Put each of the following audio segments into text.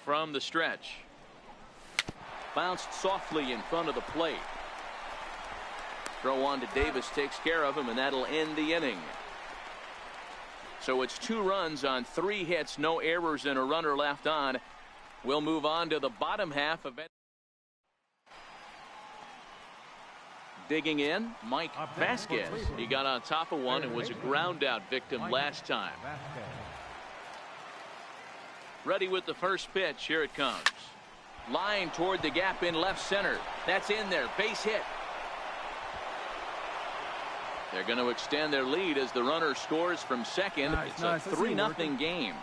from the stretch. Bounced softly in front of the plate. Throw on to Davis takes care of him, and that'll end the inning. So it's 2 runs on 3 hits, no errors, and a runner left on. We'll move on to the bottom half of it. Digging in, Mike Vasquez. He got on top of one and was a ground out victim last time. Ready with the first pitch. Here it comes. Line toward the gap in left center. That's in there. Base hit. They're going to extend their lead as the runner scores from second. It's a 3-0 game.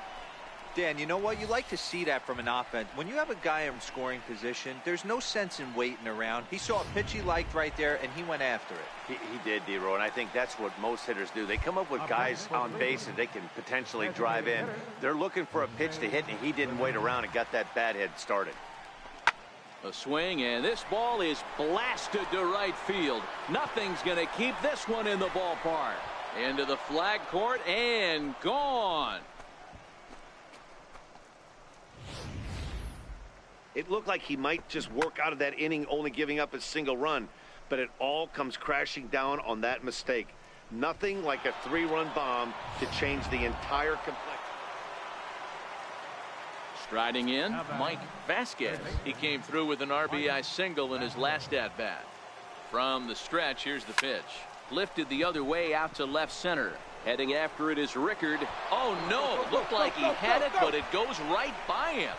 Dan, you know what? You like to see that from an offense. When you have a guy in scoring position, there's no sense in waiting around. He saw a pitch he liked right there, and he went after it. He did, D-Row, and I think that's what most hitters do. They come up with guys on base that they can potentially drive in. They're looking for a pitch to hit, and he didn't wait around and got that bat head started. A swing, and this ball is blasted to right field. Nothing's going to keep this one in the ballpark. Into the flag court and gone. It looked like he might just work out of that inning, only giving up a single run, but it all comes crashing down on that mistake. Nothing like a 3-run bomb to change the entire complexion. Striding in, Mike Vasquez. He came through with an RBI single in his last at-bat. From the stretch, here's the pitch. Lifted the other way out to left center. Heading after it is Rickard. Oh, no. Looked like he had it, but it goes right by him.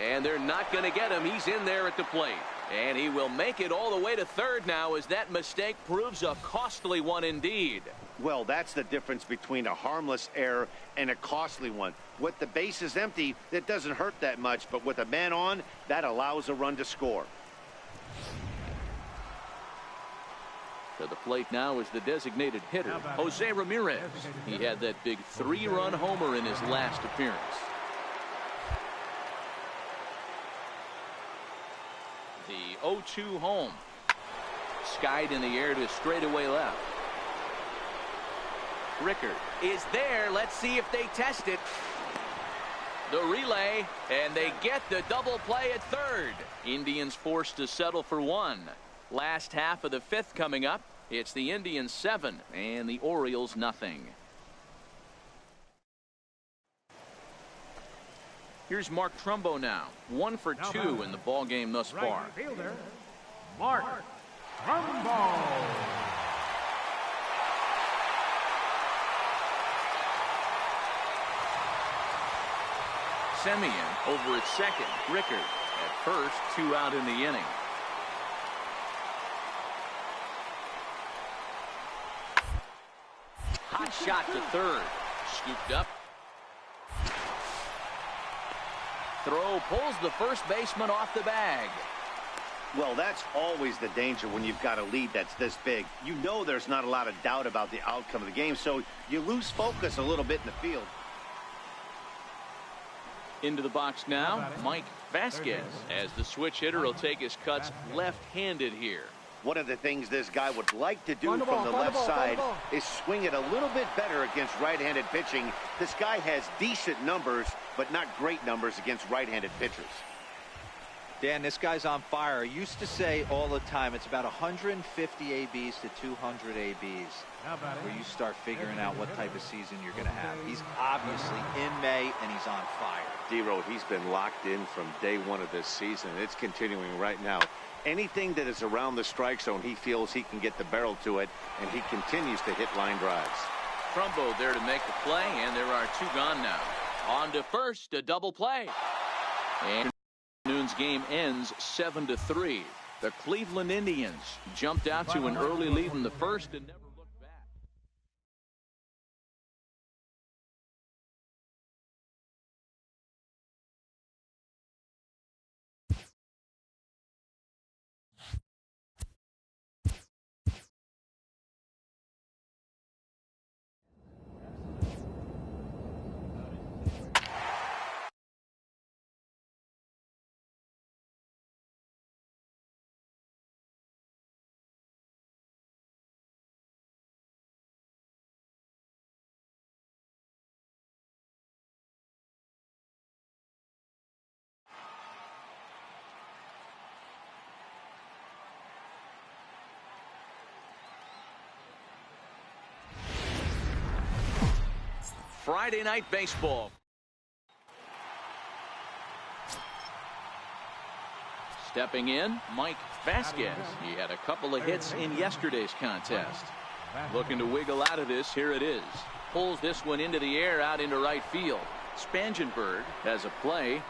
And they're not going to get him. He's in there at the plate. And he will make it all the way to third now as that mistake proves a costly one indeed. Well, that's the difference between a harmless error and a costly one. With the bases empty, it doesn't hurt that much, but with a man on, that allows a run to score. To the plate now is the designated hitter, Jose Ramirez. He had that big 3-run homer in his last appearance. The 0-2 home. Skied in the air to straightaway left. Rickard is there. Let's see if they test it. The relay, and they get the double play at third. Indians forced to settle for 1. Last half of the 5th coming up. It's the Indians 7 and the Orioles nothing. Here's Mark Trumbo now. 1 for 2 in the ball game thus far. Right fielder, Mark Trumbo. Semien over at second. Rickard at first. 2 out in the inning. Hot shot to third. Scooped up. Throw pulls the first baseman off the bag. Well, that's always the danger when you've got a lead that's this big. You know there's not a lot of doubt about the outcome of the game, so you lose focus a little bit in the field. Into the box now, Mike Vasquez, as the switch hitter will take his cuts left-handed here. One of the things this guy would like to do from the left side is swing it a little bit better against right-handed pitching. This guy has decent numbers, but not great numbers against right-handed pitchers. Dan, this guy's on fire. I used to say all the time, it's about 150 ABs to 200 ABs where you start figuring out what type of season you're going to have. He's obviously in May, and he's on fire. D-Row, he's been locked in from day 1 of this season. It's continuing right now. Anything that is around the strike zone, he feels he can get the barrel to it, and he continues to hit line drives. Trumbo there to make the play, and there are 2 gone now. On to first, a double play. And afternoon's game ends 7-3. The Cleveland Indians jumped out to an early lead in the first and never Friday Night Baseball. Stepping in, Mike Vasquez. He had a couple of hits in yesterday's contest. Looking to wiggle out of this. Here it is. Pulls this one into the air out into right field. Spangenberg has a play,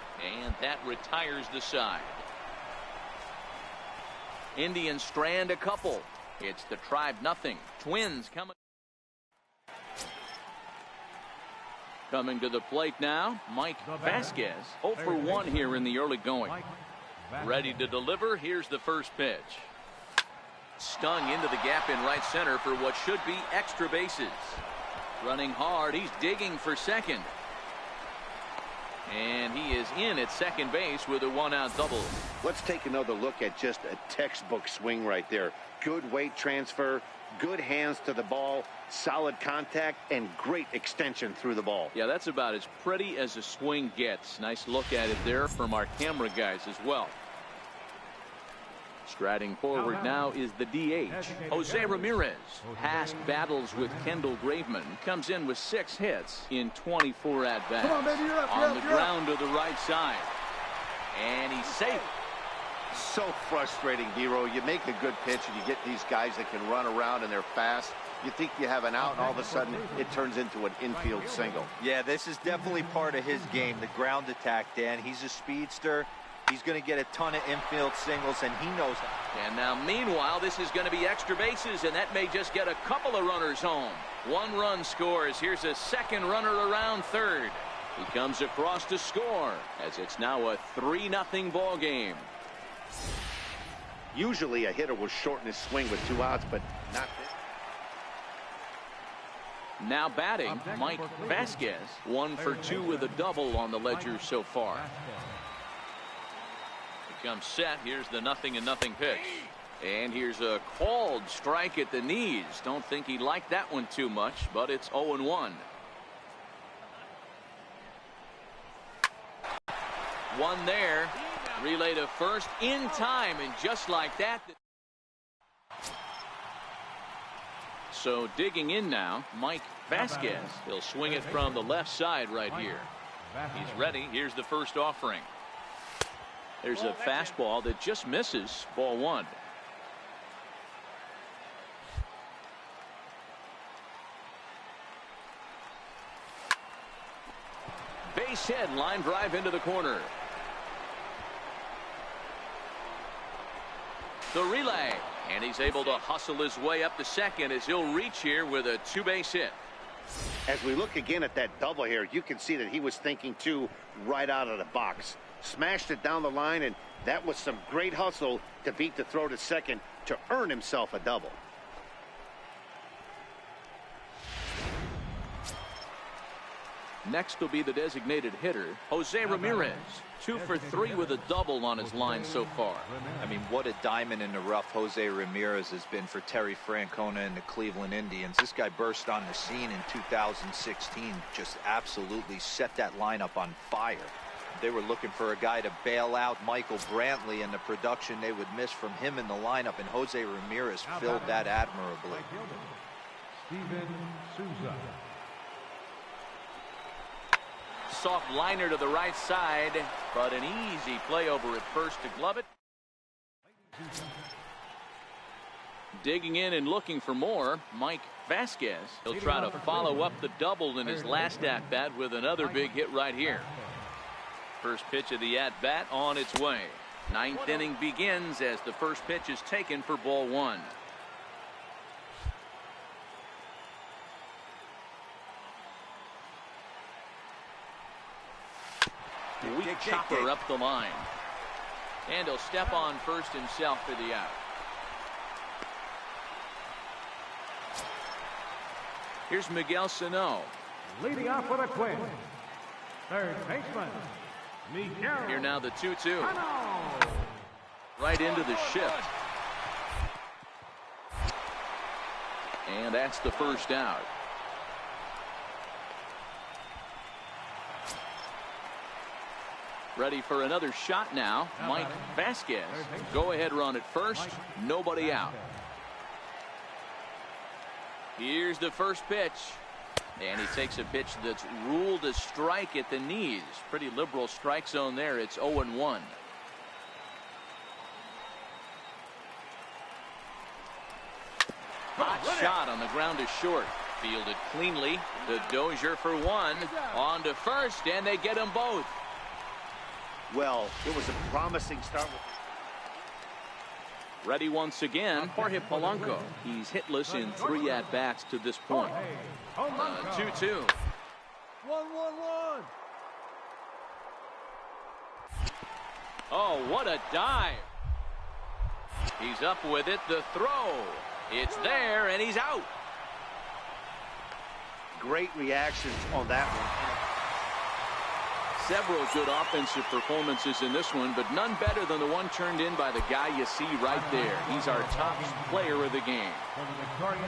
and that retires the side. Indians strand a couple. It's the Tribe nothing. Twins coming to the plate now, Mike Vasquez. 0 for 1 here in the early going. Ready to deliver. Here's the first pitch. Stung into the gap in right center for what should be extra bases. Running hard. He's digging for second. And he is in at second base with a one-out double. Let's take another look at just a textbook swing right there. Good weight transfer, good hands to the ball, solid contact, and great extension through the ball. Yeah, that's about as pretty as a swing gets. Nice look at it there from our camera guys as well. Striding forward now is the DH, Jose Ramirez. Past battles with Kendall Graveman. Comes in with 6 hits in 24 at-bats. On the ground to the right side. And he's safe. So frustrating, Hero. You make a good pitch and you get these guys that can run around and they're fast. You think you have an out, and all of a sudden it turns into an infield single. Yeah, this is definitely part of his game, the ground attack, Dan. He's a speedster. He's going to get a ton of infield singles, and he knows that. And now, meanwhile, this is going to be extra bases, and that may just get a couple of runners home. 1 run scores. Here's a second runner around third. He comes across to score, as it's now a 3-0 ball game. Usually a hitter will shorten his swing with 2 outs, but not this. Now batting, Mike Vasquez. 1 for 2 with a double on the ledger so far. Comes set. Here's the 0-0 pitch. And here's a called strike at the knees. Don't think he liked that one too much, but it's 0-1. 1 there. Relay to first in time, and just like that. So digging in now, Mike Vasquez. He'll swing it from the left side right here. He's ready. Here's the first offering. There's a fastball that just misses. Ball 1. Base hit, line drive into the corner. The relay, and he's able to hustle his way up to second as he'll reach here with a 2-base hit. As we look again at that double here, you can see that he was thinking too right out of the box. Smashed it down the line, and that was some great hustle to beat the throw to second to earn himself a double. Next will be the designated hitter, Jose Ramirez. 2 for 3 with a double on his line so far. I mean, what a diamond in the rough Jose Ramirez has been for Terry Francona and the Cleveland Indians. This guy burst on the scene in 2016, just absolutely set that lineup on fire. They were looking for a guy to bail out Michael Brantley, and the production they would miss from him in the lineup, and Jose Ramirez filled that admirably. Steven Souza. Soft liner to the right side, but an easy play over at first to glove it. Digging in and looking for more, Mike Vasquez. He'll try to follow up the double in his last at-bat with another big hit right here. First pitch of the at-bat on its way. 9th inning begins as the first pitch is taken for ball 1. Weak chopper up the line. And he'll step on first himself for the out. Here's Miguel Sano. Leading off with a twin. Third baseman, Miguel. Here now the 2-2. Right into the shift. And that's the first out. Ready for another shot now. Mike Vasquez. Go ahead run at first. Nobody out. Here's the first pitch. And he takes a pitch that's ruled a strike at the knees. Pretty liberal strike zone there. It's 0-1. Hot shot on the ground is short. Fielded cleanly. The Dozier for one. On to first, and they get them both. Well, it was a promising start. Ready once again, Jorge Polanco. He's hitless in 3 at-bats to this point. 2-2. 1-1-1. Oh, what a dive. He's up with it. The throw. It's there, and he's out. Great reactions on that one. Several good offensive performances in this one, but none better than the one turned in by the guy you see right there. He's our top player of the game.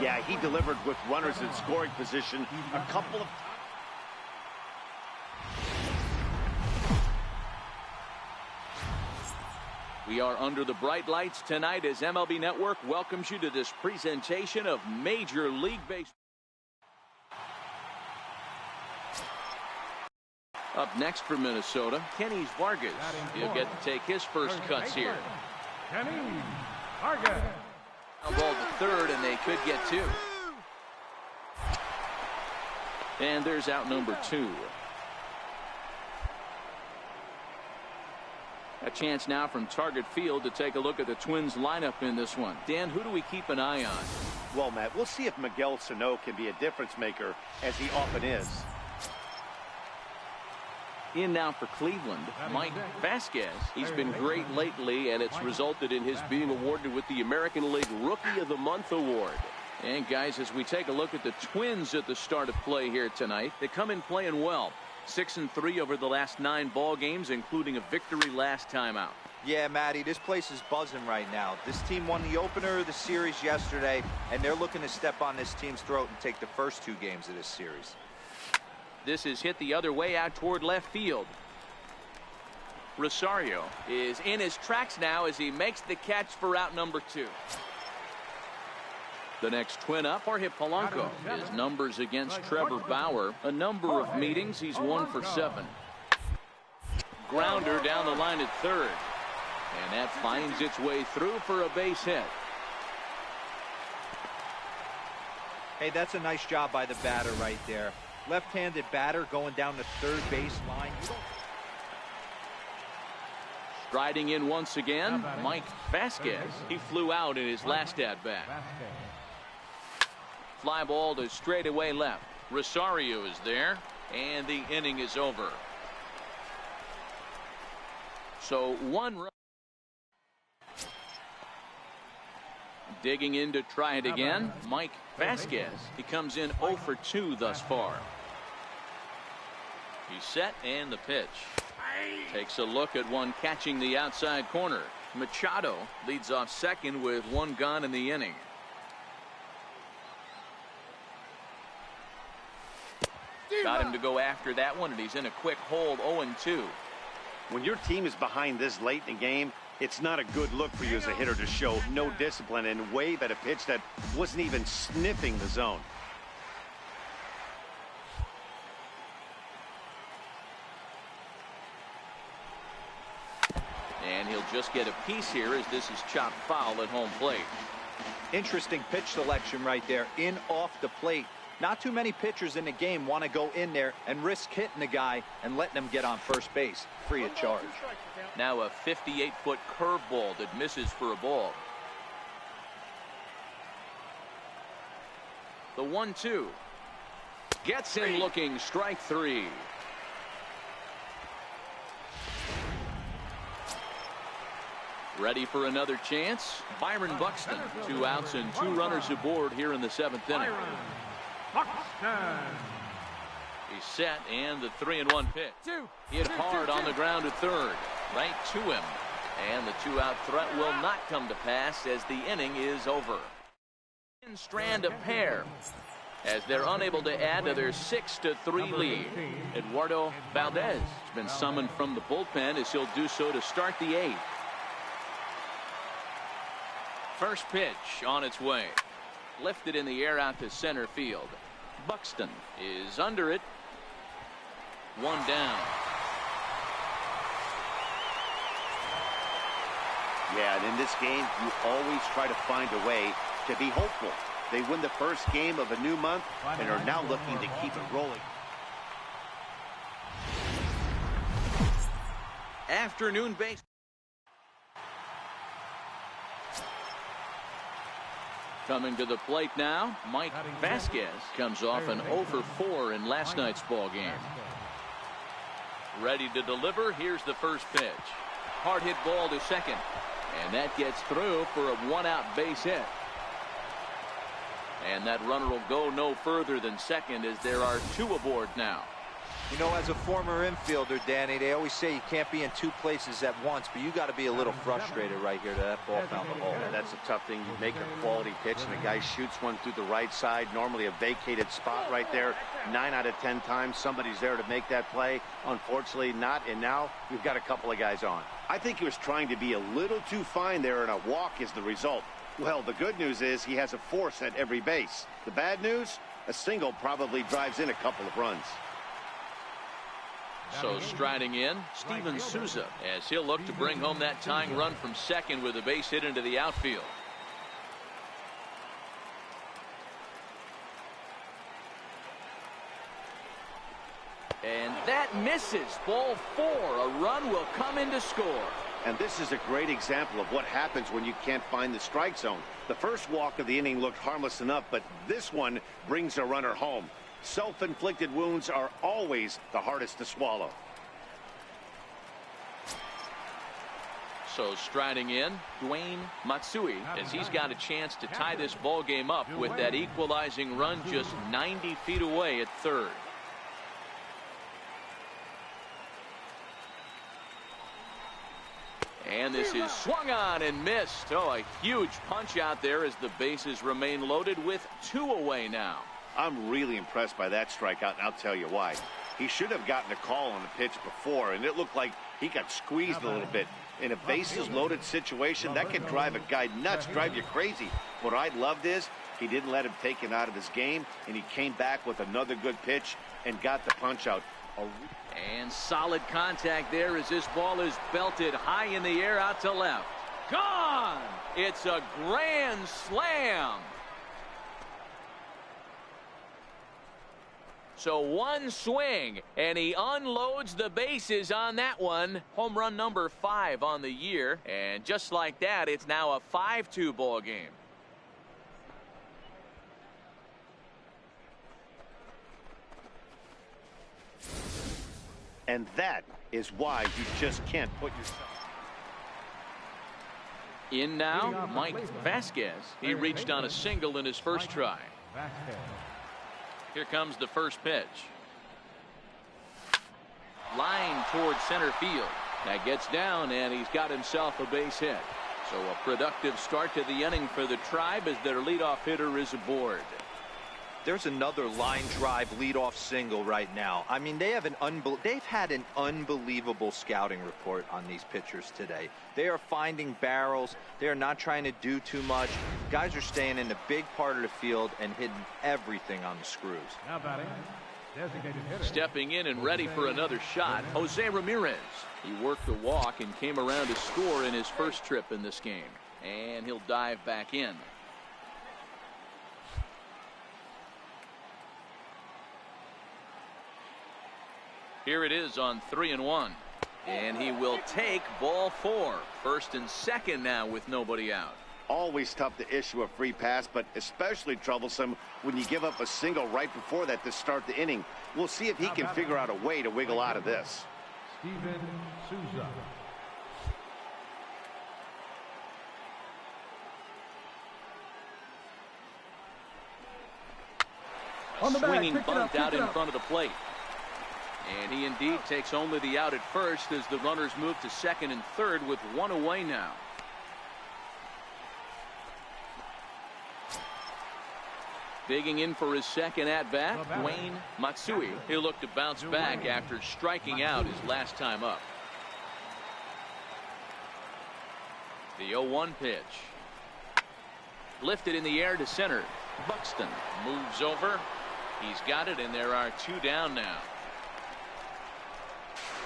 Yeah, he delivered with runners in scoring position a couple of times. We are under the bright lights tonight as MLB Network welcomes you to this presentation of Major League Baseball. Up next for Minnesota, Kenny Vargas. He'll get to take his first cuts here. Kenny Vargas. Ball to third, and they could get 2. And there's out number 2. A chance now from Target Field to take a look at the Twins lineup in this one. Dan, who do we keep an eye on? Well, Matt, we'll see if Miguel Sano can be a difference maker, as he often is. In now for Cleveland, Mike Vasquez. He's been great lately, and it's resulted in his being awarded with the American League Rookie of the Month award. And guys, as we take a look at the Twins at the start of play here tonight, they come in playing well. 6-3 over the last 9 ball games, including a victory last time out. Yeah, Matty, this place is buzzing right now. This team won the opener of the series yesterday, and they're looking to step on this team's throat and take the first 2 games of this series. This is hit the other way out toward left field. Rosario is in his tracks now as he makes the catch for out number 2. The next Twin up, Jorge Polanco. His numbers against Trevor Bauer. A number of meetings, he's 1 for 7. Grounder down the line at third. And that finds its way through for a base hit. Hey, that's a nice job by the batter right there. Left-handed batter going down the third base line. Striding in once again, Mike Vasquez. He flew out in his last at-bat. Fly ball to straightaway left. Rosario is there, and the inning is over. So 1 run. Digging in to try it again, Mike Vasquez. He comes in 0 for 2 thus far. He's set, and the pitch. Takes a look at one catching the outside corner. Machado leads off second with 1 gone in the inning. Got him to go after that one, and he's in a quick hold, 0-2. When your team is behind this late in the game, it's not a good look for you as a hitter to show no discipline and wave at a pitch that wasn't even sniffing the zone. And he'll just get a piece here as this is chopped foul at home plate. Interesting pitch selection right there. In off the plate. Not too many pitchers in the game want to go in there and risk hitting the guy and letting him get on first base free of charge. Now a 58-foot curveball that misses for a ball. The 1-2 gets him looking, strike 3. Ready for another chance. Byron Buxton, 2 outs and 2 runners aboard here in the 7th inning. He's set, and the 3-1 pitch. Hit hard on the ground at third. Right to him. And the 2-out threat will not come to pass as the inning is over. Strand a pair as they're unable to add to their 6-3 lead. Eduardo Valdez has been summoned from the bullpen as he'll do so to start the 8th. First pitch on its way. Lifted in the air out to center field. Buxton is under it. One down. Yeah, and in this game, you always try to find a way to be hopeful. They win the first game of a new month and are now looking to keep it rolling. Afternoon base. Coming to the plate now, Mike Vasquez comes off an 0 for 4 in last night's ball game. Ready to deliver. Here's the first pitch. Hard hit ball to second. And that gets through for a one-out base hit. And that runner will go no further than second as there are two aboard now. You know, as a former infielder, Danny, they always say you can't be in two places at once, but you got to be a little frustrated right here that ball found the hole. Yeah, that's a tough thing. You make a quality pitch and the guy shoots one through the right side, normally a vacated spot right there. 9 out of 10 times somebody's there to make that play. Unfortunately not, and now we've got a couple of guys on. I think he was trying to be a little too fine there, and a walk is the result. Well, the good news is he has a force at every base. The bad news, a single probably drives in a couple of runs. So striding in, Steven Souza, as he'll look to bring home that tying run from second with a base hit into the outfield. And that misses. Ball 4. A run will come in to score. And this is a great example of what happens when you can't find the strike zone. The first walk of the inning looked harmless enough, but this one brings a runner home. Self-inflicted wounds are always the hardest to swallow. So striding in, Dwayne Matsui, as he's got a chance to tie this ball game up with that equalizing run just 90 feet away at third. And this is swung on and missed. Oh, a huge punch out there as the bases remain loaded with 2 away now. I'm really impressed by that strikeout, and I'll tell you why. He should have gotten a call on the pitch before, and it looked like he got squeezed a little bit. In a bases-loaded situation, that can drive a guy nuts, drive you crazy. What I loved is he didn't let him take him out of his game, and he came back with another good pitch and got the punch out. And solid contact there as this ball is belted high in the air out to left. Gone! It's a grand slam. So one swing, and he unloads the bases on that one. Home run number 5 on the year. And just like that, it's now a 5-2 ball game. And that is why you just can't put yourself. In now, Mike Vasquez. He reached on a single in his first try. Here comes the first pitch. Line towards center field. That gets down, and he's got himself a base hit. So a productive start to the inning for the Tribe as their leadoff hitter is aboard. There's another line drive leadoff single right now. I mean, they've had an unbelievable scouting report on these pitchers today. They are finding barrels. They are not trying to do too much. Guys are staying in the big part of the field and hitting everything on the screws. Now batting, designated hitter. Stepping in and ready for another shot, Jose Ramirez. He worked the walk and came around to score in his first trip in this game. And he'll dive back in. Here it is on 3-1. And he will take ball 4. First and second now with nobody out. Always tough to issue a free pass, but especially troublesome when you give up a single right before that to start the inning. We'll see if he can figure out a way to wiggle out of this. Steven Souza. Swinging bunt out in front of the plate. And he indeed takes only the out at first as the runners move to second and third with 1 away now. Digging in for his second at-bat, Dwayne Matsui. He'll look to bounce back after striking out his last time up. The 0-1 pitch. Lifted in the air to center. Buxton moves over. He's got it, and there are 2 down now.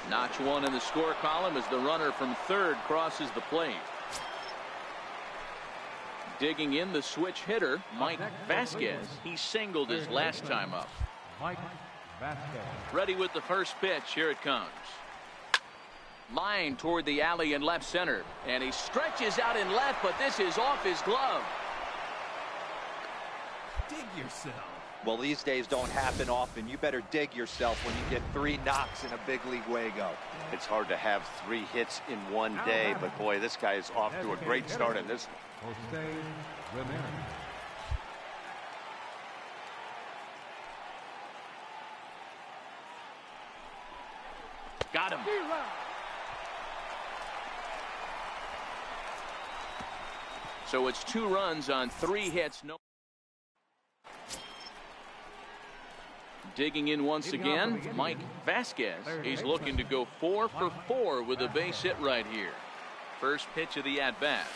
Notch 1 in the score column as the runner from third crosses the plate. Digging in the switch hitter, Mike Vasquez. He singled his last time up. Mike Vasquez. Ready with the first pitch. Here it comes. Line toward the alley in left center. And he stretches out in left, but this is off his glove. Dig yourself. Well, these days don't happen often. You better dig yourself when you get 3 knocks in a big league Wago. It's hard to have 3 hits in one day, but boy, this guy is off to a great start in this. Jose Ramirez. Got him. So it's 2 runs on 3 hits. No. Digging in once again, Mike Vasquez. He's looking to go 4 for 4 with a base hit right here. First pitch of the at-bat.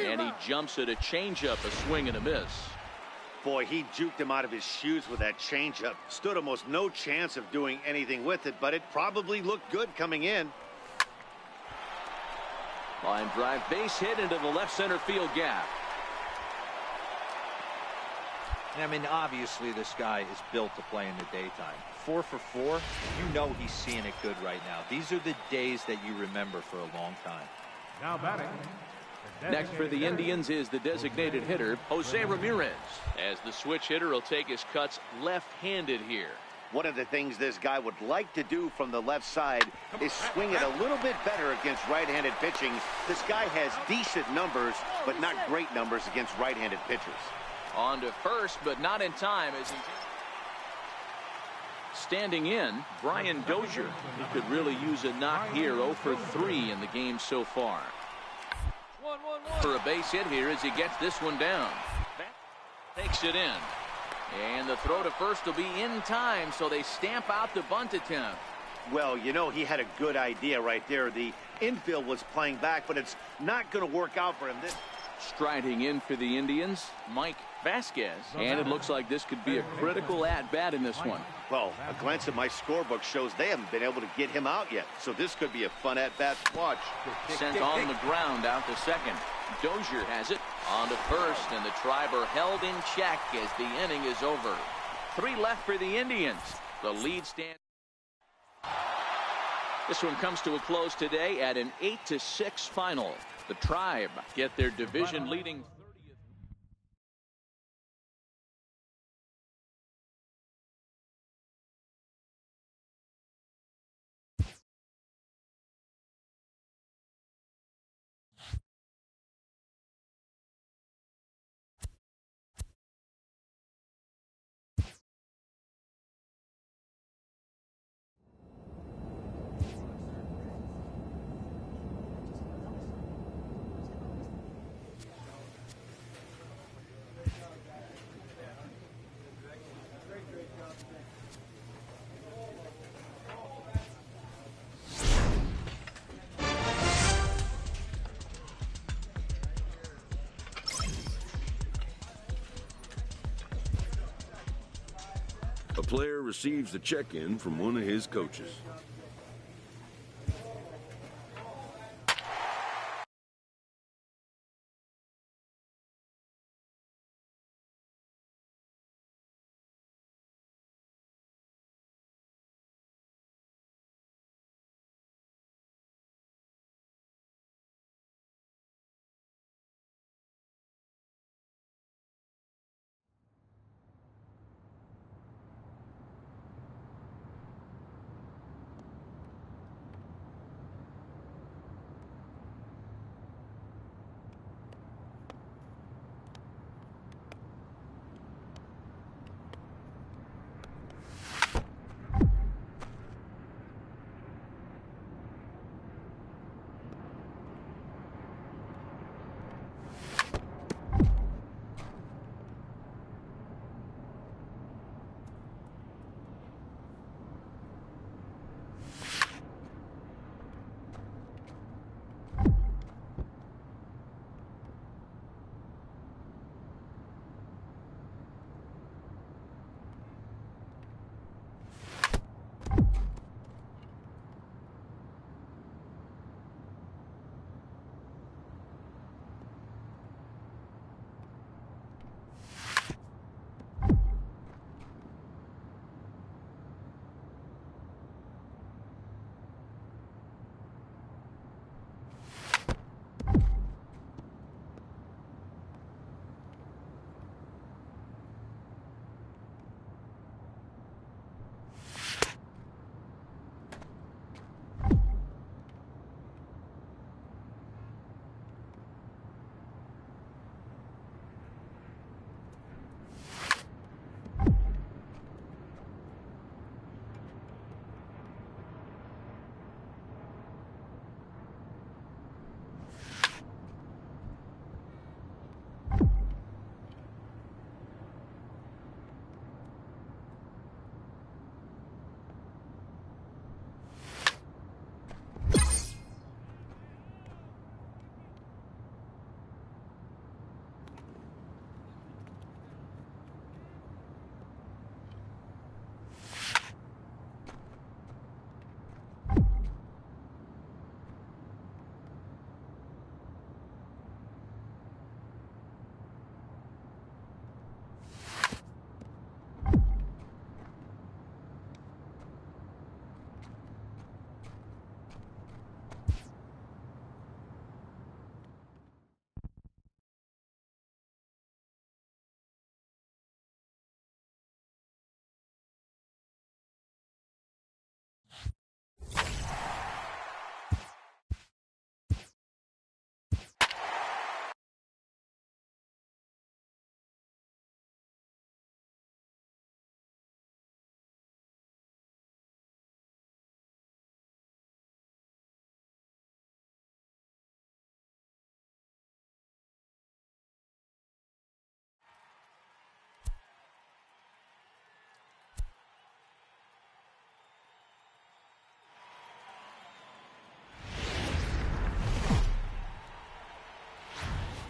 And he jumps at a changeup, a swing and a miss. Boy, he juked him out of his shoes with that changeup. Stood almost no chance of doing anything with it, but it probably looked good coming in. Line drive, base hit into the left center field gap. I mean, obviously this guy is built to play in the daytime. 4 for 4, you know he's seeing it good right now. These are the days that you remember for a long time. Now batting. Next for the Indians is the designated hitter, Jose Ramirez, as the switch hitter will take his cuts left-handed here. One of the things this guy would like to do from the left side is swing it a little bit better against right-handed pitching. This guy has decent numbers, but not great numbers against right-handed pitchers. On to first, but not in time as he... Standing in, Brian Dozier. He could really use a knock here. 0 for 3 in the game so far. For a base hit here as he gets this one down. Takes it in. And the throw to first will be in time, so they stamp out the bunt attempt. Well, you know, he had a good idea right there. The infield was playing back, but it's not going to work out for him. Striding in for the Indians, Mike Vasquez. And it looks like this could be a critical at-bat in this one. Well, a glance at my scorebook shows they haven't been able to get him out yet. So this could be a fun at-bat to watch. Sent on the ground out to second. Dozier has it on to first, and the Triber held in check as the inning is over. 3 left for the Indians. The lead stands. This one comes to a close today at an 8-6 final. The Tribe get their division leading. A player receives the check-in from one of his coaches.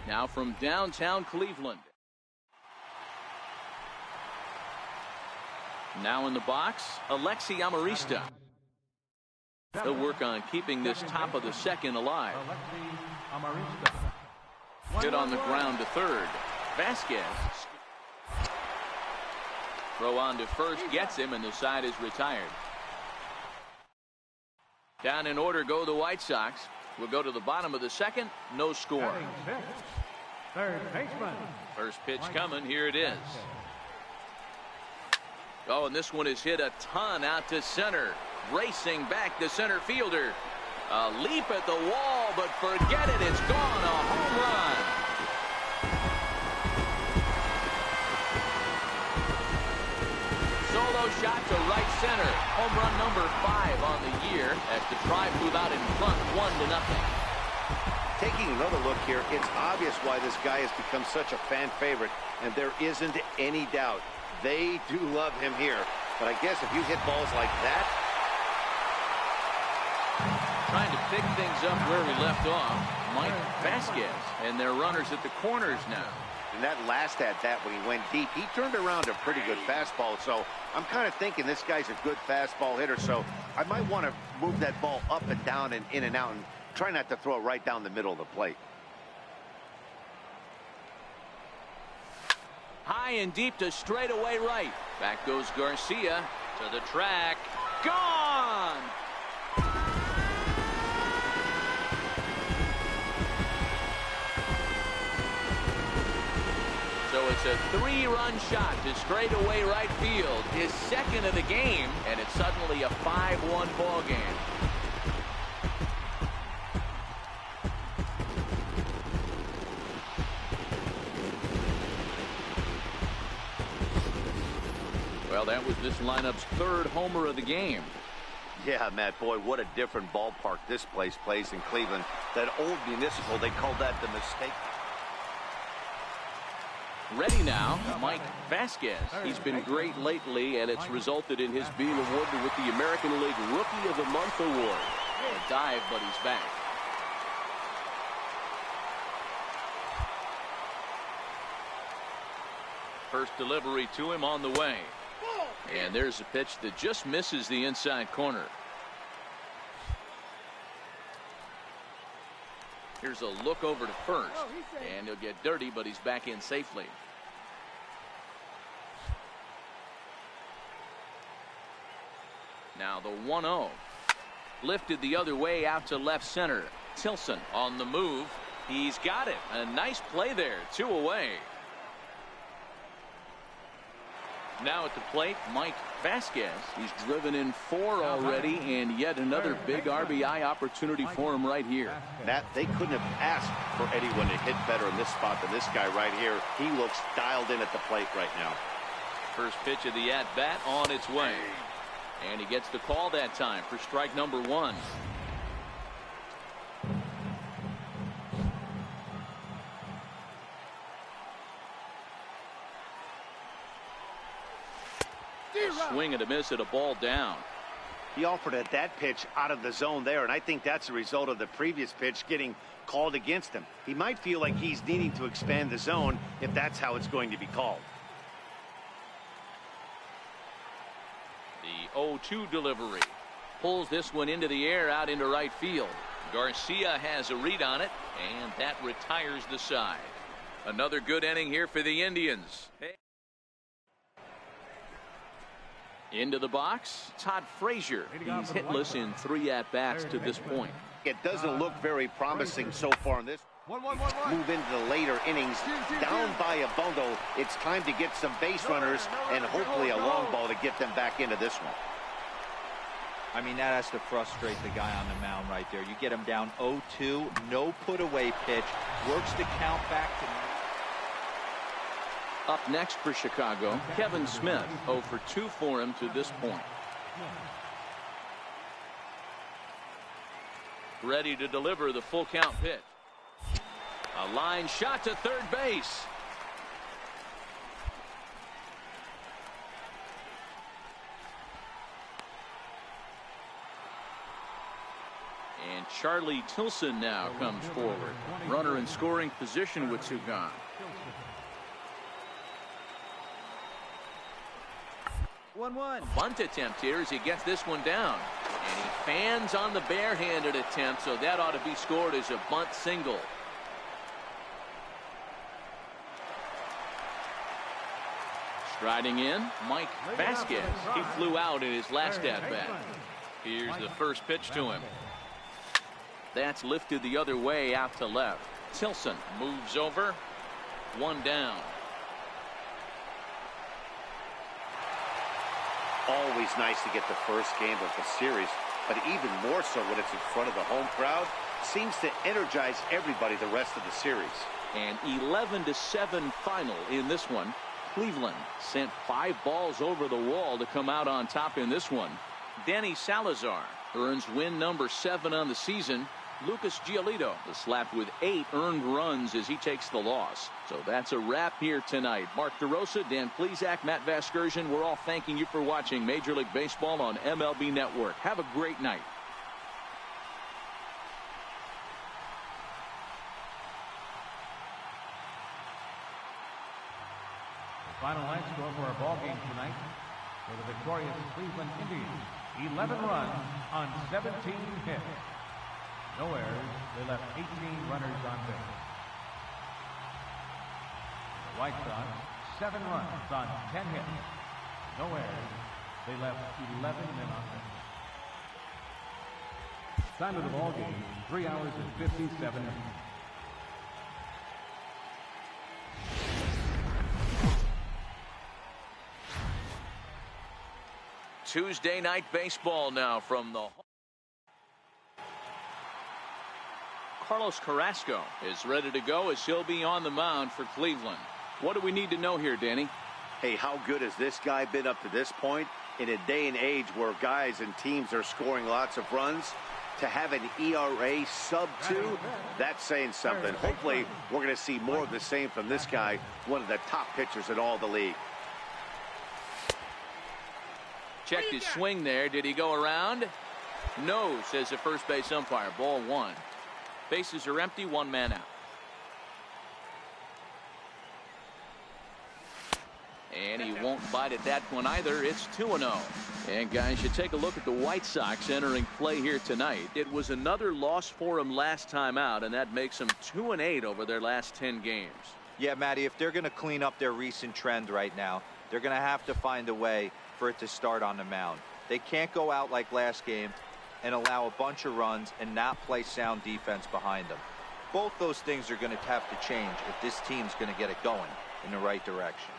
Now from downtown Cleveland. Now in the box, Alexi Amarista. They'll work on keeping this top of the second alive. Hit on the ground to third. Vasquez. Throw on to first, gets him, and the side is retired. Down in order go the White Sox. We'll go to the bottom of the second. No score. Third baseman. First pitch coming. Here it is. Oh, and this one is hit a ton out to center. Racing back the center fielder. A leap at the wall, but forget it. It's gone. A home run. Solo shot to right center. Home run number 5 on the year as the Tribe move out in front 1-0. Taking another look here, it's obvious why this guy has become such a fan favorite, and there isn't any doubt. They do love him here. But I guess if you hit balls like that. Trying to pick things up where we left off, Mike Vasquez, and their runners at the corners now. In that last at-bat when he went deep, he turned around a pretty good fastball. So I'm kind of thinking this guy's a good fastball hitter. So I might want to move that ball up and down and in and out and try not to throw it right down the middle of the plate. High and deep to straightaway right. Back goes Garcia to the track. Gone! So it's a 3-run shot to straightaway right field. His second of the game, and it's suddenly a 5-1 ball game. Well, that was this lineup's 3rd homer of the game. Yeah, Matt, boy, what a different ballpark this place plays in Cleveland. That old Municipal, they called that the mistake. Ready now, Mike Vasquez. He's been great lately, and it's resulted in his being awarded with the American League Rookie of the Month award. A dive, but he's back. First delivery to him on the way. And there's a pitch that just misses the inside corner. Here's a look over to first, and he'll get dirty, but he's back in safely. Now the 1-0. Lifted the other way out to left center. Tilson on the move. He's got it. A nice play there. 2 away. Now at the plate, Mike Vasquez. He's driven in 4 already, and yet another big RBI opportunity for him right here. Matt, they couldn't have asked for anyone to hit better in this spot than this guy right here. He looks dialed in at the plate right now. First pitch of the at-bat on its way. And he gets the call that time for strike number 1. Swing and a miss at a ball down. He offered at that pitch out of the zone there, and I think that's a result of the previous pitch getting called against him. He might feel like he's needing to expand the zone if that's how it's going to be called. The 0-2 delivery. Pulls this one into the air out into right field. Garcia has a read on it, and that retires the side. Another good inning here for the Indians. Into the box, Todd Frazier. He's hitless in 3 at-bats to this point. It doesn't look very promising so far in this. Move into the later innings. Down by a bundle. It's time to get some base runners and hopefully a long ball to get them back into this one. I mean, that has to frustrate the guy on the mound right there. You get him down 0-2, no put-away pitch, works the count back to... Up next for Chicago, Kevin Smith, 0 for 2 for him to this point. Ready to deliver the full count pitch. A line shot to third base. And Charlie Tilson now comes forward. Runner in scoring position with two gone. Bunt attempt here as he gets this one down. And he fans on the barehanded attempt, so that ought to be scored as a bunt single. Striding in, Mike Vasquez. He flew out in his last at-bat. Here's the first pitch to him. That's lifted the other way out to left. Tilson moves over. One down. Always nice to get the first game of the series, but even more so when it's in front of the home crowd. Seems to energize everybody the rest of the series. An 11-7 final in this one. Cleveland sent 5 balls over the wall to come out on top in this one. Danny Salazar earns win number 7 on the season. Lucas Giolito is slapped with 8 earned runs as he takes the loss. So that's a wrap here tonight. Mark DeRosa, Dan Plesac, Matt Vasgersian, we're all thanking you for watching Major League Baseball on MLB Network. Have a great night. The final line score for our ball game tonight for the victorious Cleveland Indians: 11 runs on 17 hits. No errors. They left 18 runners on base. The White Sox, 7 runs on 10 hits. No errors. They left 11 men on base. Time of the ball game, 3 hours and 57 minutes. Tuesday night baseball now from the Carlos Carrasco is ready to go as he'll be on the mound for Cleveland. What do we need to know here, Danny? Hey, how good has this guy been up to this point? In a day and age where guys and teams are scoring lots of runs, to have an ERA sub-2, that's saying something. Hopefully, we're going to see more of the same from this guy, one of the top pitchers in all the league. Checked his swing there. Did he go around? No, says the first base umpire. Ball 1. Bases are empty, 1 man out. And he won't bite at that one either. It's 2-0. And guys, you take a look at the White Sox entering play here tonight. It was another loss for them last time out, and that makes them 2-8 over their last 10 games. Yeah, Matty, if they're going to clean up their recent trend right now, they're going to have to find a way for it to start on the mound. They can't go out like last game and allow a bunch of runs and not play sound defense behind them. Both those things are going to have to change if this team's going to get it going in the right direction.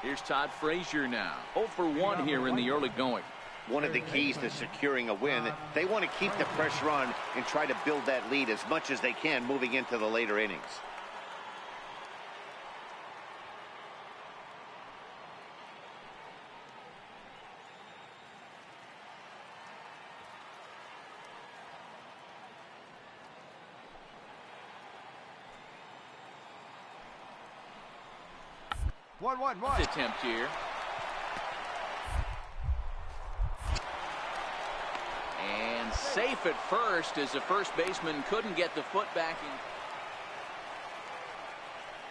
Here's Todd Frazier now. 0 for 1 here in the early going. One of the keys to securing a win, they want to keep the pressure on and try to build that lead as much as they can moving into the later innings. One. Attempt here. And safe at first as the first baseman couldn't get the foot back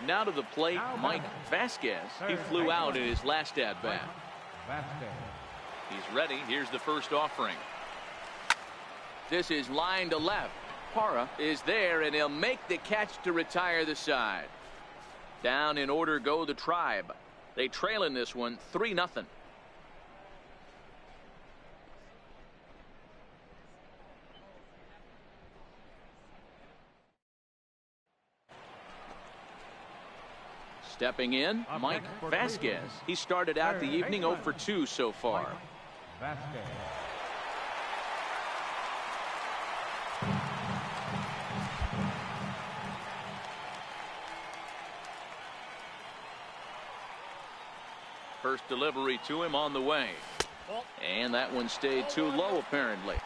in. Now to the plate, Mike Vasquez. He flew out in his last at-bat. He's ready. Here's the first offering. This is line to left. Parra is there, and he'll make the catch to retire the side. Down in order go the Tribe. They trail in this one 3-0. Stepping in, Mike Vasquez. He started out the evening 0 for 2 so far. Vasquez. First delivery to him on the way. And that one stayed too low apparently.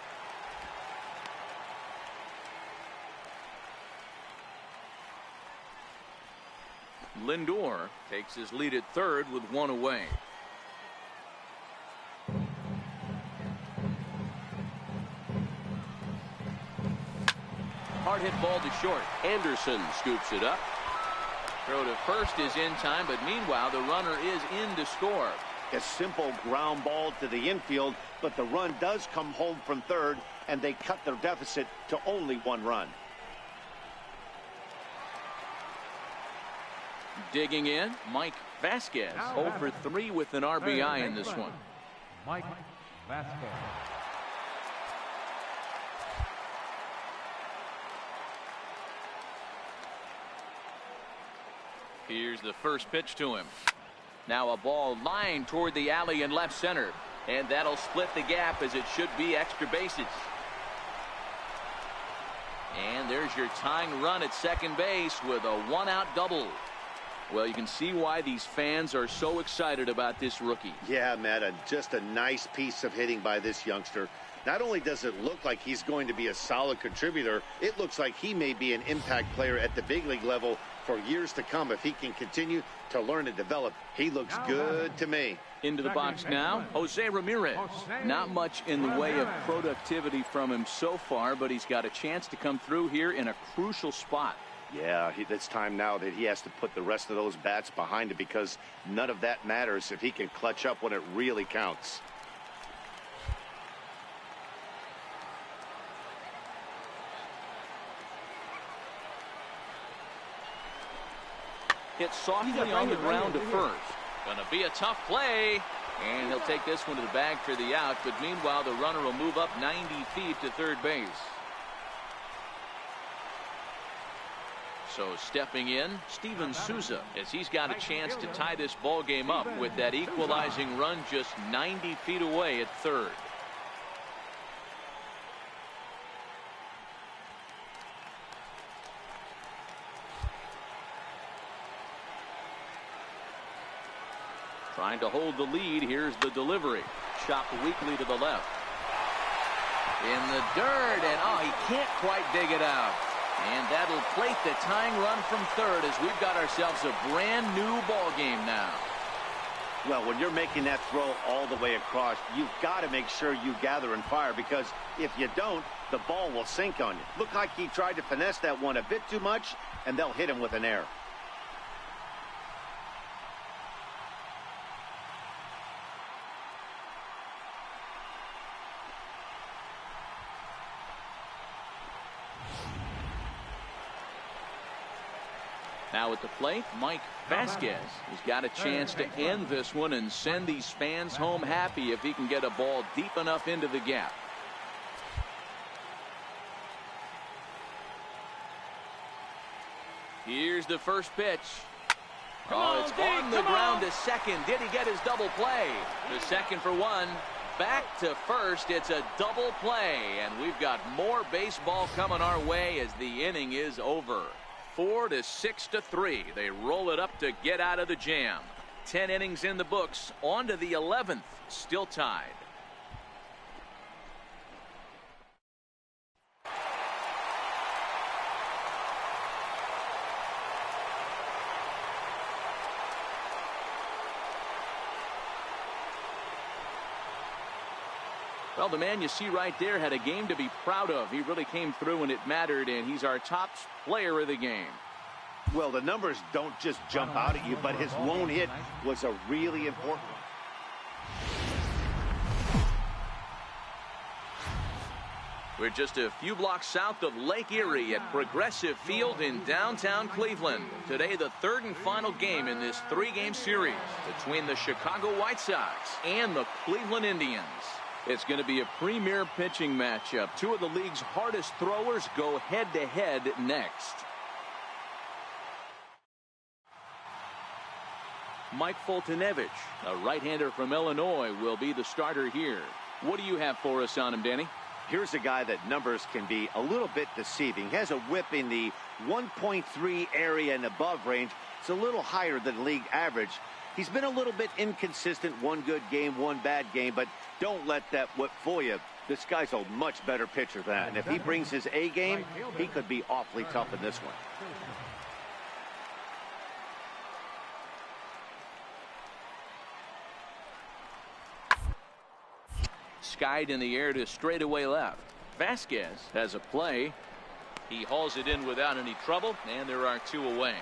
Lindor takes his lead at third with 1 away. hard hit ball to short. Anderson scoops it up. Throw to first is in time, but meanwhile the runner is in to score. A simple ground ball to the infield, but the run does come home from third, and they cut their deficit to only 1 run. Digging in, Mike Vasquez, 0 for 3 with an RBI in this one. Mike Vasquez. Here's the first pitch to him. Now a ball lined toward the alley in left center, and that'll split the gap as it should be extra bases. And there's your tying run at second base with a 1-out double. Well, you can see why these fans are so excited about this rookie. Yeah, Matt, just a nice piece of hitting by this youngster. Not only does it look like he's going to be a solid contributor, it looks like he may be an impact player at the big league level for years to come if he can continue to learn and develop. He looks good to me. Into the box now, Jose Ramirez. Not much in the way of productivity from him so far, but he's got a chance to come through here in a crucial spot. Yeah, it's time now that he has to put the rest of those bats behind it, because none of that matters if he can clutch up when it really counts. Hit softly on the ground to first. Gonna be a tough play, and he'll take this one to the bag for the out, but meanwhile the runner will move up 90 feet to third base. So stepping in, Steven Souza, as he's got a chance to tie this ball game up with that equalizing run just 90 feet away at third. Trying to hold the lead. Here's the delivery. Chopped weakly to the left. In the dirt, and he can't quite dig it out. And that'll plate the tying run from third as we've got ourselves a brand new ball game now. Well, when you're making that throw all the way across, you've got to make sure you gather and fire, because if you don't, the ball will sink on you. Looked like he tried to finesse that one a bit too much, and they'll hit him with an error. Now at the plate, Mike Vasquez. He's got a chance to end this one and send these fans home happy if he can get a ball deep enough into the gap. Here's the first pitch. It's on the ground to second. Did he get his double play? To second for one. Back to first. It's a double play, and we've got more baseball coming our way as the inning is over. 4 to 6 to 3. They roll it up to get out of the jam. 10 innings in the books. On to the 11th. Still tied. Well, the man you see right there had a game to be proud of. He really came through when it mattered, and he's our top player of the game. Well, the numbers don't just jump out at you, but his lone hit was a really important one. We're just a few blocks south of Lake Erie at Progressive Field in downtown Cleveland. Today, the third and final game in this 3-game series between the Chicago White Sox and the Cleveland Indians. It's going to be a premier pitching matchup. Two of the league's hardest throwers go head-to-head next. Mike Foltynewicz, a right-hander from Illinois, will be the starter here. What do you have for us on him, Danny? Here's a guy that numbers can be a little bit deceiving. He has a whip in the 1.3 area and above range. It's a little higher than league average. He's been a little bit inconsistent. One good game, one bad game, but don't let that whip fool you. This guy's a much better pitcher than that. And if he brings his A game, he could be awfully tough in this one. Skied in the air to straightaway left. Vasquez has a play. He hauls it in without any trouble, and there are 2 away.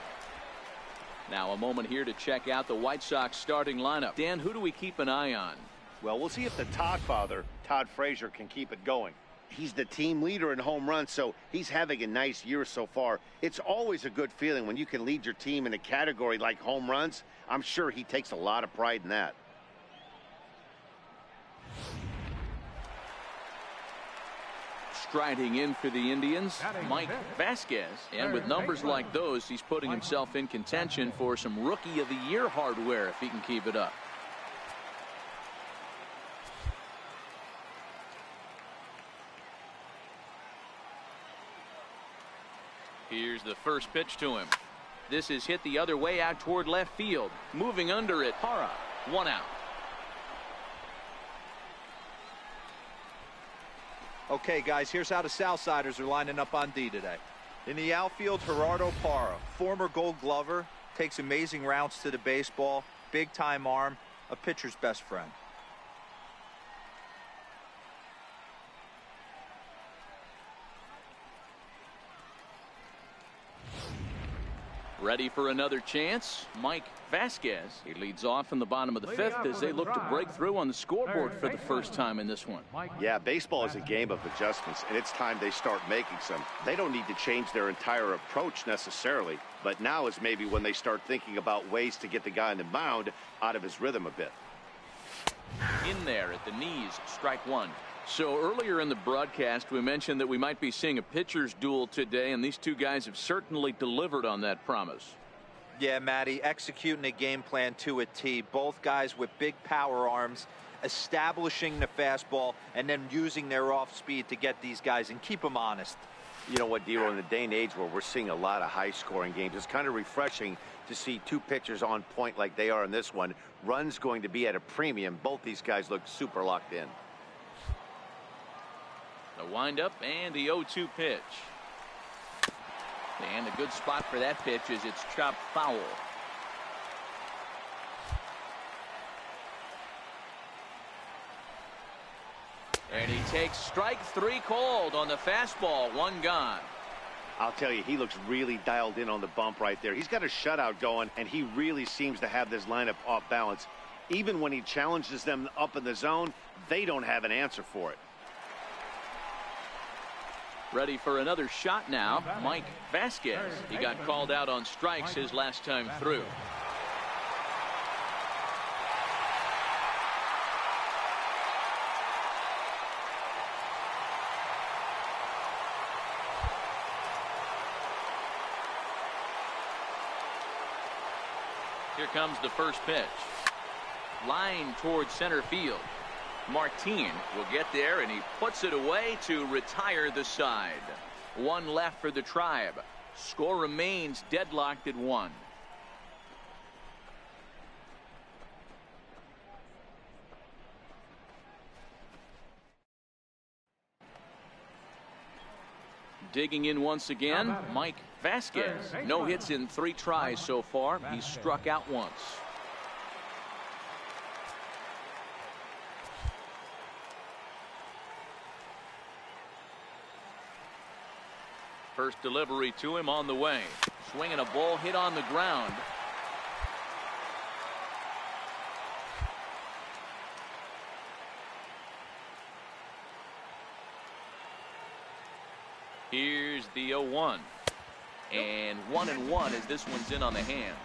Now a moment here to check out the White Sox starting lineup. Dan, who do we keep an eye on? Well, we'll see if the Todd father, Todd Frazier, can keep it going. He's the team leader in home runs, so he's having a nice year so far. It's always a good feeling when you can lead your team in a category like home runs. I'm sure he takes a lot of pride in that. Striding in for the Indians, Mike Vasquez. And with numbers like those, he's putting himself in contention for some Rookie of the Year hardware if he can keep it up. Here's the first pitch to him. This is hit the other way out toward left field. Moving under it, Parra. 1 out. Okay, guys, here's how the Southsiders are lining up on D today. In the outfield, Gerardo Parra, former Gold Glover, takes amazing routes to the baseball, big-time arm, a pitcher's best friend. Ready for another chance, Mike Vasquez. He leads off in the bottom of the 5th as they look to break through on the scoreboard for the first time in this one. Yeah, baseball is a game of adjustments, and it's time they start making some. They don't need to change their entire approach necessarily, but now is maybe when they start thinking about ways to get the guy on the mound out of his rhythm a bit. In there at the knees, strike 1. So earlier in the broadcast, we mentioned that we might be seeing a pitcher's duel today, and these 2 guys have certainly delivered on that promise. Yeah, Matty, executing a game plan to a T. Both guys with big power arms, establishing the fastball, and then using their off speed to get these guys and keep them honest. You know what, Dero, in the day and age where we're seeing a lot of high-scoring games, it's kind of refreshing to see 2 pitchers on point like they are in this one. Runs going to be at a premium. Both these guys look super locked in. The windup and the 0-2 pitch. And a good spot for that pitch is it's chopped foul. And he takes strike 3 called on the fastball. 1 gone. I'll tell you, he looks really dialed in on the bump right there. He's got a shutout going, and he really seems to have this lineup off balance. Even when he challenges them up in the zone, they don't have an answer for it. Ready for another shot now, Mike Vasquez. He got called out on strikes his last time through. Here comes the first pitch. Line towards center field. Martin will get there, and he puts it away to retire the side. 1 left for the Tribe. Score remains deadlocked at 1. Digging in once again, Mike Vasquez. No hits in 3 tries so far. He's struck out once. First delivery to him on the way. Swinging a ball hit on the ground. Here's the 0-1. And 1-1 as this one's in on the hands.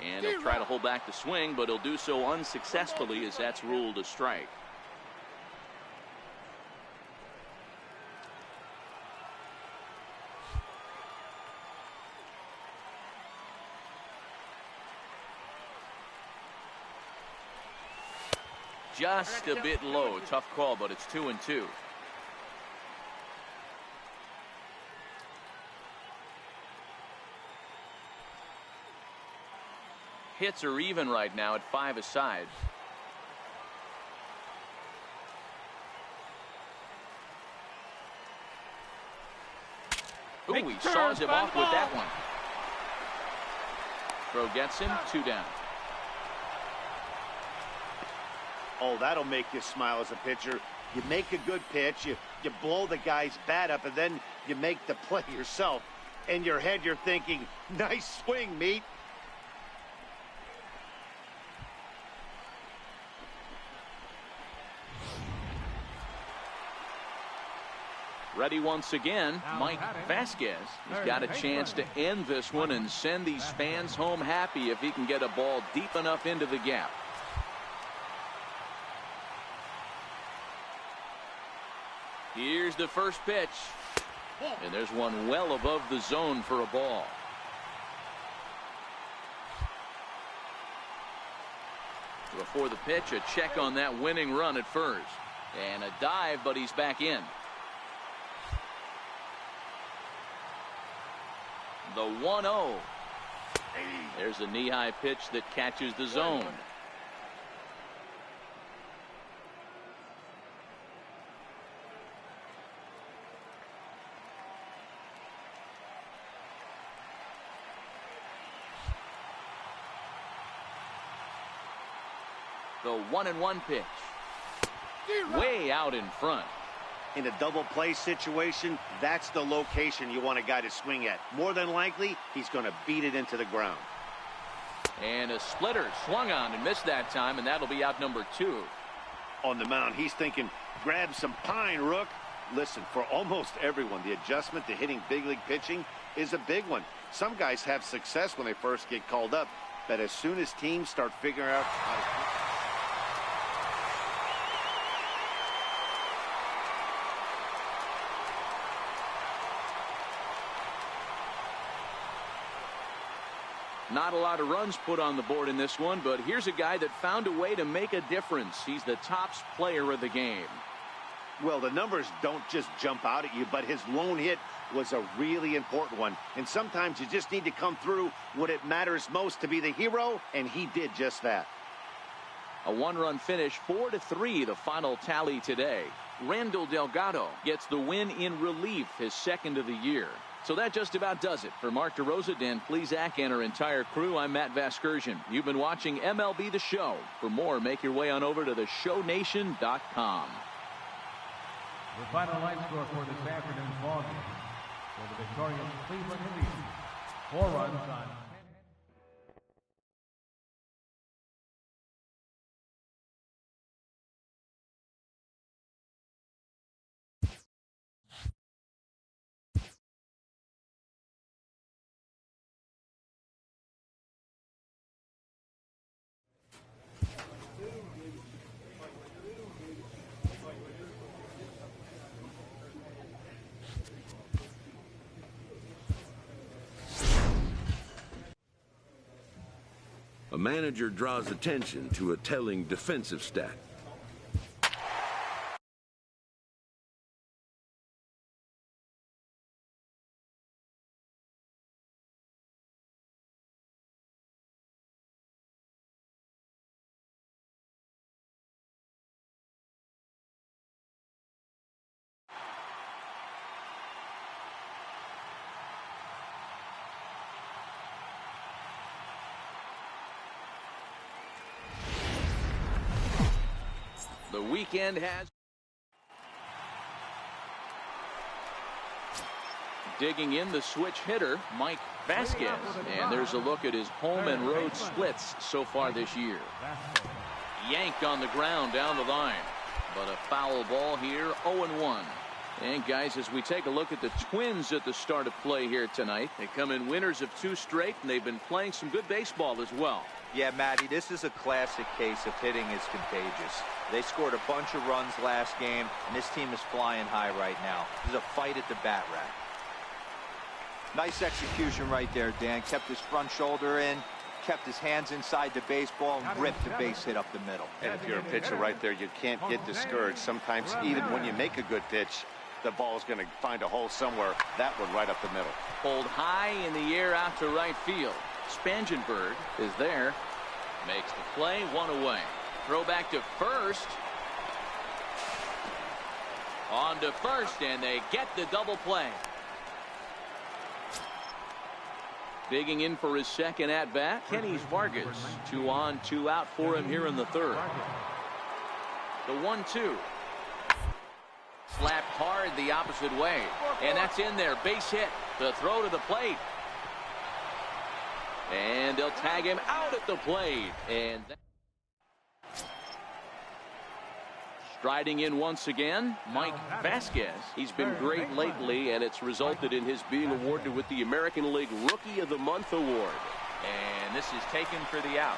And he'll try to hold back the swing, but he'll do so unsuccessfully as that's ruled a strike. Just a bit low. Tough call, but it's 2-2. Hits are even right now at 5 aside. Ooh, he saws him off with that one. Throw gets him, 2 down. Oh, that'll make you smile as a pitcher. You make a good pitch, you blow the guy's bat up, and then you make the play yourself. In your head, you're thinking, nice swing, meat. Ready once again, Mike Vasquez. He's got a chance to end this one and send these fans home happy if he can get a ball deep enough into the gap. Here's the first pitch. And there's one well above the zone for a ball. Before the pitch, a check on that winning run at first. And a dive, but he's back in. The 1-0. There's a knee-high pitch that catches the zone. The 1-1 pitch. Way out in front. In a double play situation, that's the location you want a guy to swing at. More than likely, he's going to beat it into the ground. And a splitter swung on and missed that time, and that'll be out number 2. On the mound, he's thinking, grab some pine, Rook. Listen, for almost everyone, the adjustment to hitting big league pitching is a big one. Some guys have success when they first get called up, but as soon as teams start figuring out how to... Not a lot of runs put on the board in this one, but here's a guy that found a way to make a difference. He's the top player of the game. Well, the numbers don't just jump out at you, but his lone hit was a really important one. And sometimes you just need to come through when it matters most to be the hero, and he did just that. A one-run finish, 4-3, the final tally today. Randall Delgado gets the win in relief, his second of the year. So that just about does it. For Mark DeRosa, Dan Plesac, and our entire crew, I'm Matt Vasgersian. You've been watching MLB The Show. For more, make your way on over to theshownation.com. The final line score for this afternoon's ball game for the victorious Cleveland Indians. 4 runs on 10. A manager draws attention to a telling defensive stat. The weekend has... Digging in the switch hitter, Mike Vasquez. And there's a look at his home and road splits so far this year. Yanked on the ground down the line. But a foul ball here, 0-1. And guys, as we take a look at the Twins at the start of play here tonight, they come in winners of 2 straight, and they've been playing some good baseball as well. Yeah, Matty, this is a classic case of hitting is contagious. They scored a bunch of runs last game, and this team is flying high right now. This is a fight at the bat rack. Nice execution right there, Dan. Kept his front shoulder in, kept his hands inside the baseball, and ripped the base hit up the middle. And if you're a pitcher right there, you can't get discouraged. Sometimes even when you make a good pitch, the ball's going to find a hole somewhere. That one right up the middle. Pulled high in the air out to right field. Spangenberg is there. Makes the play, 1 away. Throw back to first. On to first, and they get the double play. Digging in for his second at-bat, Kenny Vargas. 2 on, 2 out for him here in the third. The 1-2. Slapped hard the opposite way. And that's in there. Base hit. The throw to the plate. And they'll tag him out at the plate. And striding in once again, Mike Vasquez. He's been great lately, and it's resulted in his being awarded with the American League Rookie of the Month award. And this is taken for the out.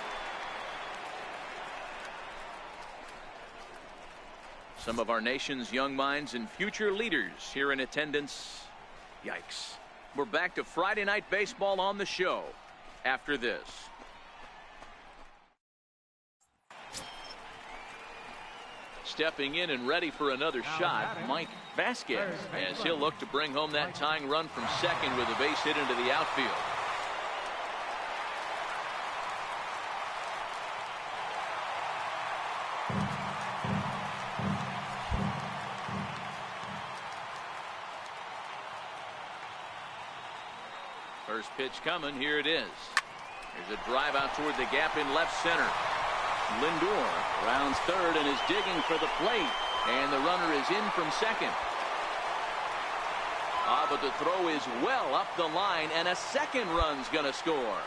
Some of our nation's young minds and future leaders here in attendance. Yikes. We're back to Friday Night Baseball on the show after this. Stepping in and ready for another shot, Mike Vasquez, as he'll look to bring home that tying run from second with a base hit into the outfield. First pitch coming. Here it is. There's a drive out toward the gap in left center. Lindor rounds third and is digging for the plate. And the runner is in from second. But the throw is well up the line, and a second run's going to score.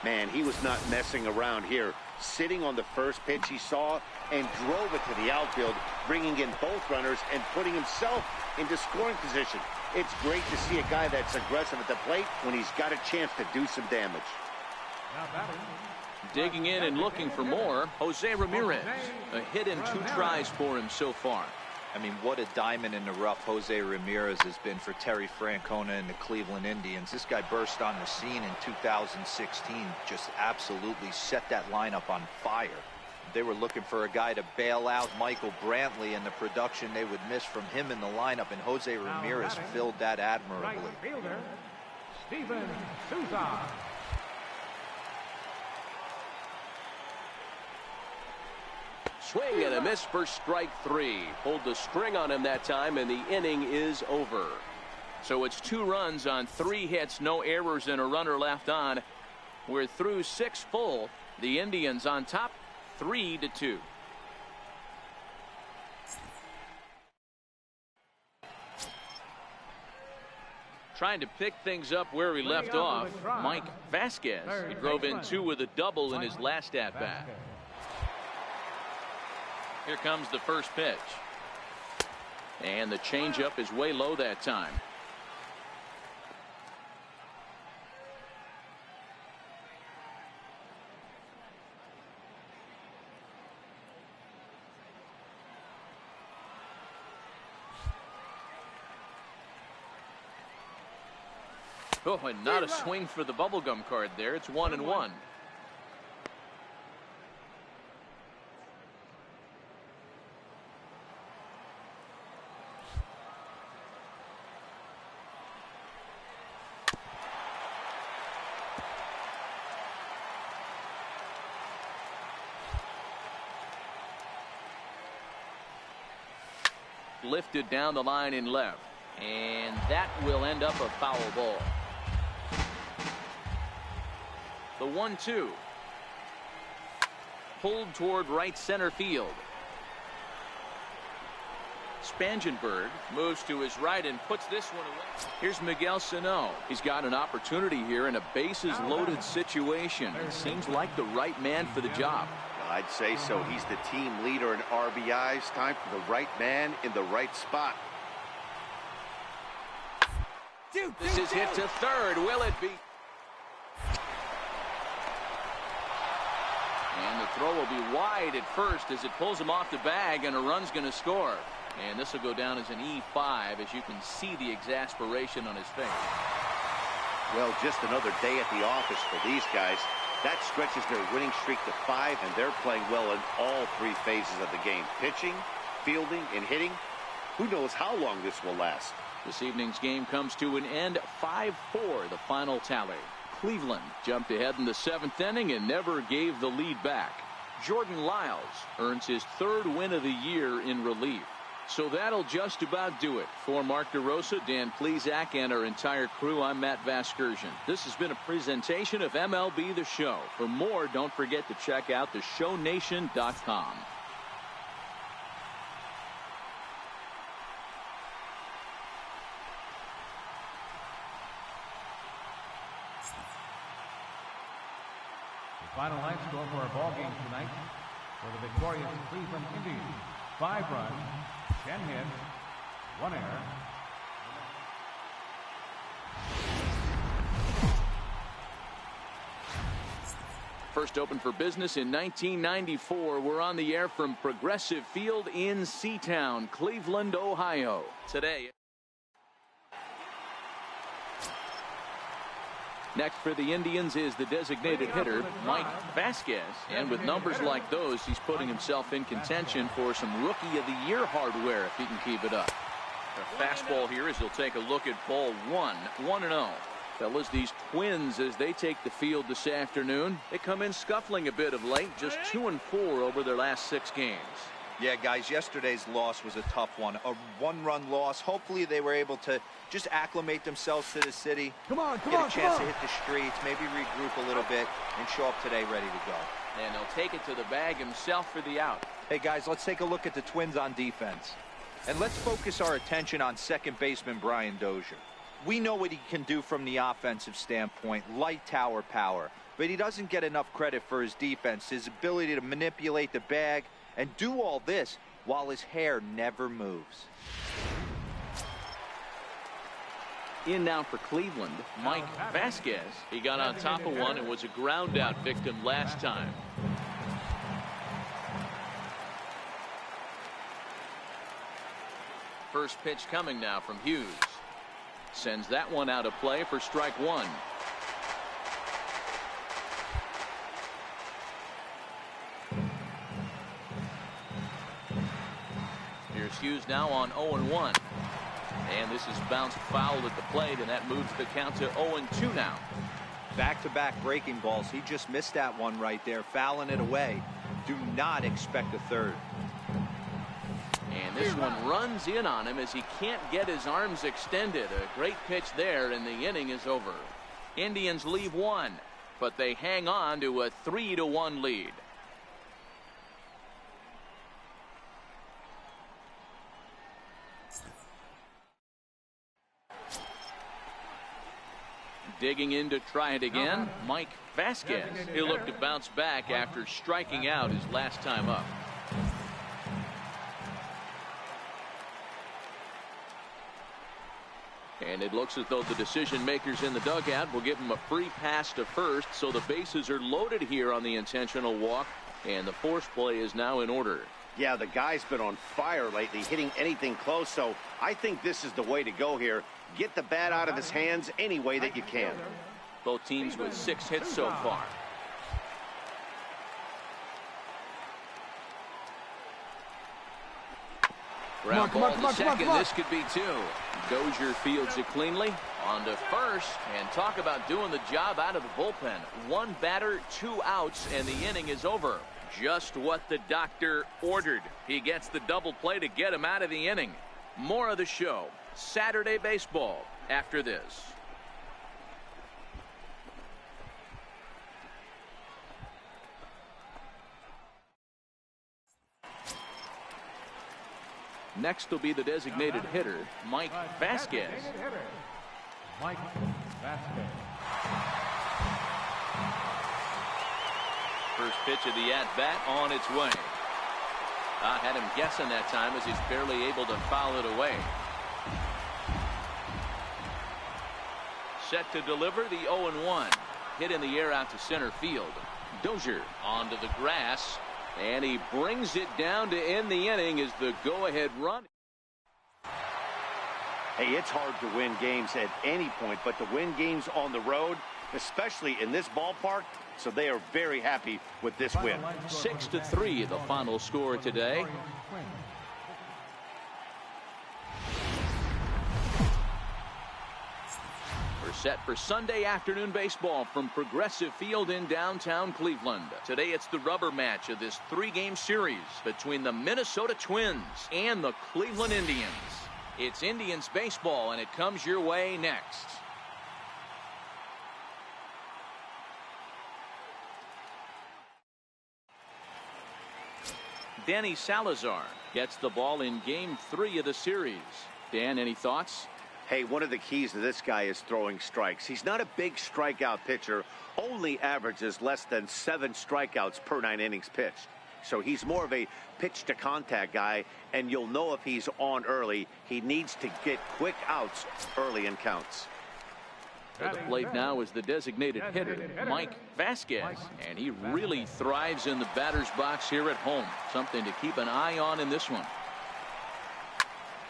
Man, he was not messing around here. Sitting on the first pitch he saw and drove it to the outfield, bringing in both runners and putting himself into scoring position. It's great to see a guy that's aggressive at the plate when he's got a chance to do some damage. Digging in and looking for more, Jose Ramirez. A hit in 2 tries for him so far. I mean, what a diamond in the rough Jose Ramirez has been for Terry Francona and the Cleveland Indians. This guy burst on the scene in 2016, just absolutely set that lineup on fire. They were looking for a guy to bail out Michael Brantley and the production they would miss from him in the lineup, and Jose Ramirez filled that admirably. Steven Souza. Swing and a miss for strike 3. Pulled the string on him that time, and the inning is over. So it's 2 runs on 3 hits, no errors, and a runner left on. We're through 6 full. The Indians on top, 3-2. Trying to pick things up where he left off, Mike Vasquez. He drove in 2 with a double in his last at-bat. Here comes the first pitch. And the changeup is way low that time. Oh, and not a swing for the bubblegum card there. It's 1-1. Lifted down the line in left, and that will end up a foul ball. The 1-2 pulled toward right center field. Spangenberg moves to his right and puts this one away. Here's Miguel Sano. He's got an opportunity here in a bases loaded situation. It seems like the right man for the job. I'd say so. He's the team leader in RBIs. Time for the right man in the right spot. This is hit to third. Will it be? And the throw will be wide at first as it pulls him off the bag, and a run's going to score. And this will go down as an E5, as you can see the exasperation on his face. Well, just another day at the office for these guys. That stretches their winning streak to 5, and they're playing well in all 3 phases of the game. Pitching, fielding, and hitting. Who knows how long this will last. This evening's game comes to an end. 5-4, the final tally. Cleveland jumped ahead in the 7th inning and never gave the lead back. Jordan Lyles earns his 3rd win of the year in relief. So that'll just about do it. For Mark DeRosa, Dan Plesac, and our entire crew, I'm Matt Vasgersian. This has been a presentation of MLB The Show. For more, don't forget to check out theshownation.com. Final line score for our ball game tonight for the victorious Cleveland Indians. 5 runs, 10 hits, 1 error. First opened for business in 1994. We're on the air from Progressive Field in Seatown, Cleveland, Ohio. Today. Next for the Indians is the designated hitter, Mike Vasquez. And with numbers like those, he's putting himself in contention for some Rookie of the Year hardware if he can keep it up. A fastball here as he'll take a look at ball 1, 1-0. Fellas, these Twins, as they take the field this afternoon, they come in scuffling a bit of late, just 2-4 over their last 6 games. Yeah, guys, yesterday's loss was a tough one. A 1-run loss. Hopefully they were able to just acclimate themselves to the city. Get a chance to hit the streets, maybe regroup a little bit, and show up today ready to go. And he'll take it to the bag himself for the out. Hey, guys, let's take a look at the Twins on defense. And let's focus our attention on second baseman Brian Dozier. We know what he can do from the offensive standpoint, light tower power. But he doesn't get enough credit for his defense, his ability to manipulate the bag, and do all this while his hair never moves. In now for Cleveland, Mike Vasquez. He got on top of one and was a ground out victim last time. First pitch coming now from Hughes. Sends that one out of play for strike 1. Here's Hughes now on 0-1. And this is bounced foul at the plate, and that moves the count to 0-2 now. Back-to-back breaking balls. He just missed that one right there, fouling it away. Do not expect a third. And this one runs in on him as he can't get his arms extended. A great pitch there, and the inning is over. Indians leave 1, but they hang on to a 3-1 lead. Digging in to try it again, Mike Vasquez. He'll look to bounce back after striking out his last time up. And it looks as though the decision makers in the dugout will give him a free pass to first, so the bases are loaded here on the intentional walk, and the force play is now in order. Yeah, the guy's been on fire lately, hitting anything close, so I think this is the way to go here. Get the bat out of his hands any way that you can. Both teams with 6 hits so far. Ground ball to second. This could be 2. Dozier fields it cleanly. On to first. And talk about doing the job out of the bullpen. 1 batter, 2 outs, and the inning is over. Just what the doctor ordered. He gets the double play to get him out of the inning. More of the show. Saturday baseball after this. Next will be the designated hitter, Mike Vasquez. Mike Vasquez. First pitch of the at-bat on its way. I had him guessing that time as he's barely able to foul it away. Set to deliver the 0-1. Hit in the air out to center field. Dozier onto the grass. And he brings it down to end the inning as the go-ahead run. Hey, it's hard to win games at any point, but to win games on the road, especially in this ballpark, so they are very happy with this win. 6-3 the final score today. We're set for Sunday afternoon baseball from Progressive Field in downtown Cleveland. Today it's the rubber match of this 3-game series between the Minnesota Twins and the Cleveland Indians. It's Indians baseball, and it comes your way next. Danny Salazar gets the ball in Game 3 of the series. Dan, any thoughts? Hey, one of the keys to this guy is throwing strikes. He's not a big strikeout pitcher, only averages less than 7 strikeouts per 9 innings pitched. So he's more of a pitch-to-contact guy, and you'll know if he's on early. He needs to get quick outs early in counts. At the plate now is the designated hitter, Mike Vasquez, and he really thrives in the batter's box here at home. Something to keep an eye on in this one.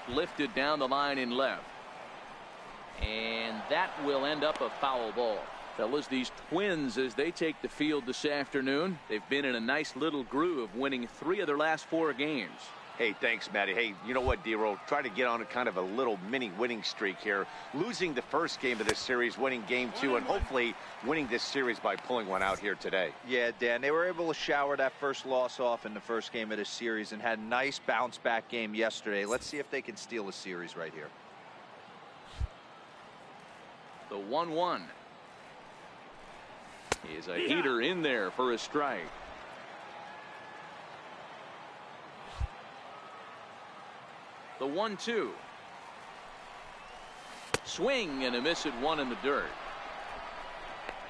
Lifted down the line in left. And that will end up a foul ball. Fellas, these Twins, as they take the field this afternoon, they've been in a nice little groove, winning 3 of their last 4 games. Hey, thanks, Matty. Hey, you know what, D-Roll? Try to get on a kind of a little mini winning streak here. Losing the first game of this series, winning game 2, and hopefully winning this series by pulling one out here today. Yeah, Dan, they were able to shower that first loss off in the first game of this series and had a nice bounce-back game yesterday. Let's see if they can steal a series right here. The 1-1. Is a heater in there for a strike. The 1-2. Swing and a miss at 1 in the dirt.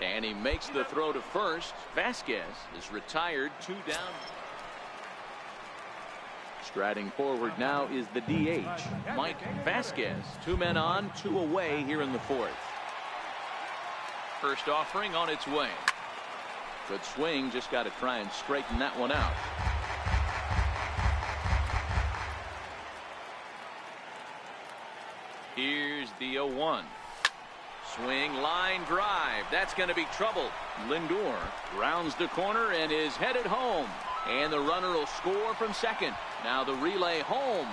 And he makes the throw to first. Vasquez is retired, 2 down. Striding forward now is the DH, Mike Vasquez. 2 men on, 2 away here in the 4th. First offering on its way. Good swing, just got to try and straighten that one out. Here's the 0-1. Swing, line drive. That's going to be trouble. Lindor rounds the corner and is headed home. And the runner will score from second. Now the relay home.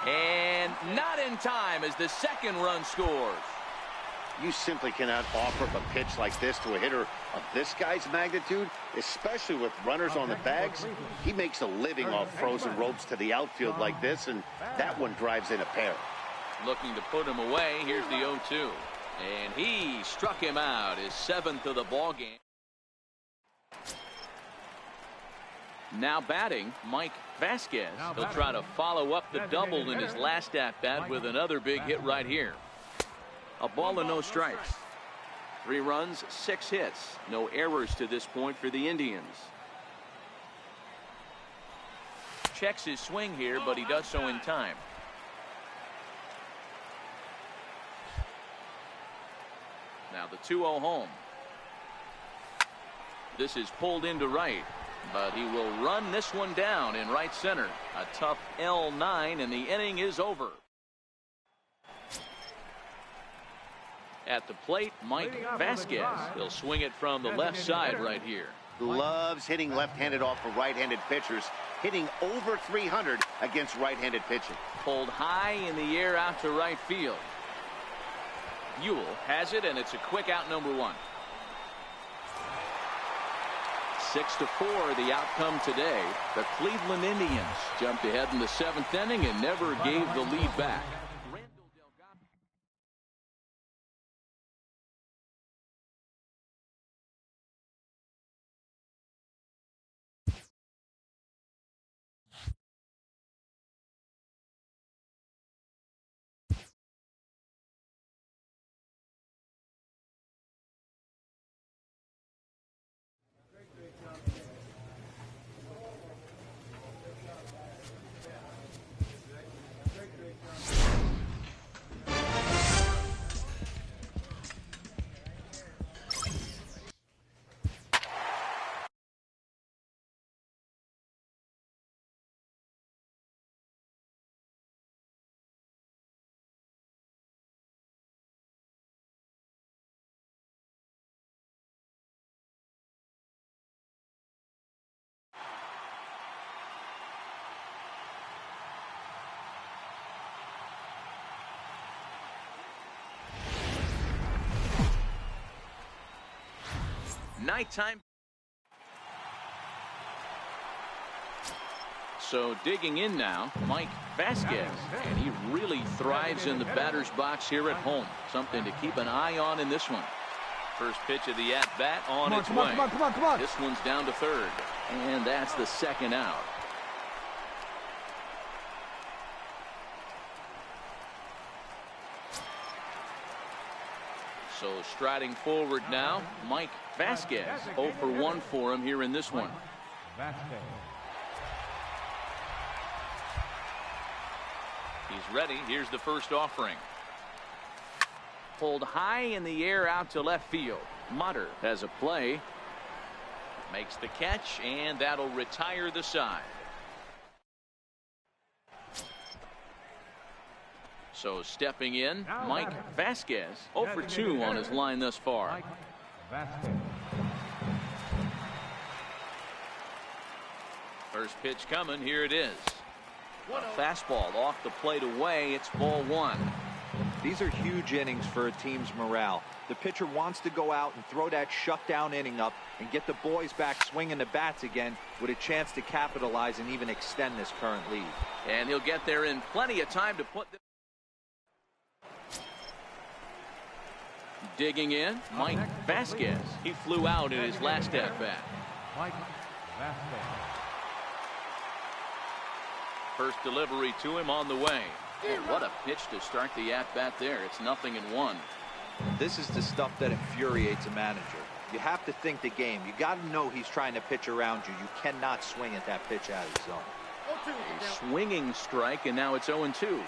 And not in time as the second run scores. You simply cannot offer up a pitch like this to a hitter of this guy's magnitude, especially with runners on the bags. He makes a living off frozen ropes to the outfield like this, and that one drives in a pair. Looking to put him away. Here's the 0-2. And he struck him out, his 7th of the ball game. Now batting, Mike Vasquez. He'll try to follow up the double in his last at-bat with another big hit right here. A ball and no strikes. 3 runs, 6 hits. No errors to this point for the Indians. Checks his swing here, but he does so in time. Now the 2-0 home. This is pulled into right, but he will run this one down in right center. A tough L9, and the inning is over. At the plate, Mike Vasquez. He'll swing it from the left side right here. Loves hitting left-handed off of right-handed pitchers, hitting over 300 against right-handed pitching. Pulled high in the air out to right field. Buell has it, and it's a quick out, number 1. 6-4 the outcome today. The Cleveland Indians jumped ahead in the 7th inning and never gave the lead back. Nighttime. So digging in now, Mike Vasquez, and he really thrives in the batter's box here at home. Something to keep an eye on in this one. First pitch of the at-bat on its way. Come on. This one's down to third, and that's the second out. So striding forward now, Mike Vasquez. 0 for 1 for him here in this one. He's ready. Here's the first offering. Pulled high in the air out to left field. Mutter has a play. Makes the catch, and that'll retire the side. So stepping in, Mike Vasquez. 0 for 2 on his line thus far. First pitch coming. Here it is. A fastball off the plate away. It's ball 1. These are huge innings for a team's morale. The pitcher wants to go out and throw that shutdown inning up and get the boys back swinging the bats again with a chance to capitalize and even extend this current lead. And he'll get there in plenty of time to put this. Digging in, Mike Vasquez. He flew out in his last at bat. Mike Vasquez. First delivery to him on the way. And what a pitch to start the at bat there. It's 0-1. This is the stuff that infuriates a manager. You have to think the game. You got to know he's trying to pitch around you. You cannot swing at that pitch out of the zone. A swinging strike, and now it's 0-2.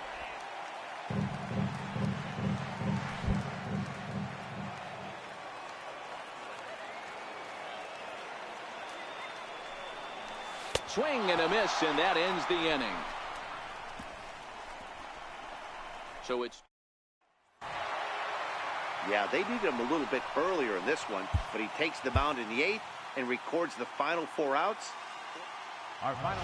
Swing and a miss, and that ends the inning. So it's. Yeah, they needed him a little bit earlier in this one, but he takes the mound in the 8th and records the final 4 outs. Our final.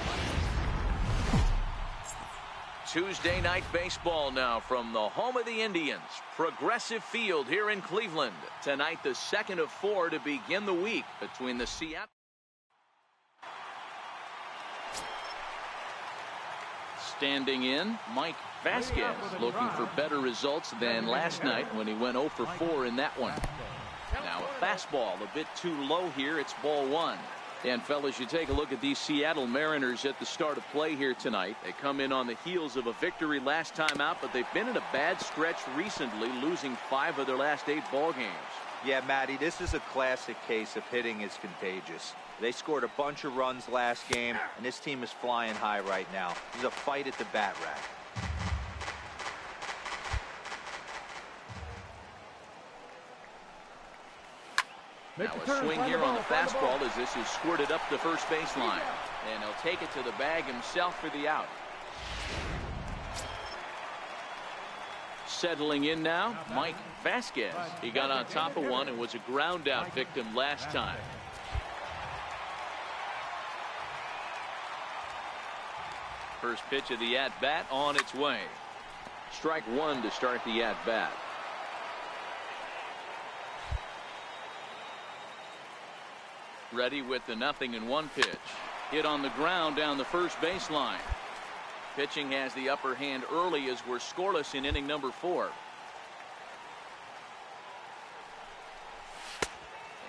Tuesday night baseball now from the home of the Indians, Progressive Field here in Cleveland. Tonight, the second of 4 to begin the week between the Seattle. Standing in, Mike Vasquez, looking for better results than last night when he went 0 for 4 in that one. Now a fastball a bit too low here. It's ball 1. And fellas, you take a look at these Seattle Mariners at the start of play here tonight. They come in on the heels of a victory last time out, but they've been in a bad stretch recently, losing 5 of their last 8 ball games. Yeah, Matty, this is a classic case of hitting is contagious. They scored a bunch of runs last game, and this team is flying high right now. There's a fight at the bat rack. Now a swing here on the fastball as this is squirted up the first baseline. And he'll take it to the bag himself for the out. Settling in now, Mike Vasquez. He got on top of one and was a ground out victim last time. First pitch of the at-bat on its way. Strike 1 to start the at-bat. Ready with the 0-1 pitch. Hit on the ground down the first baseline. Pitching has the upper hand early as we're scoreless in inning number 4.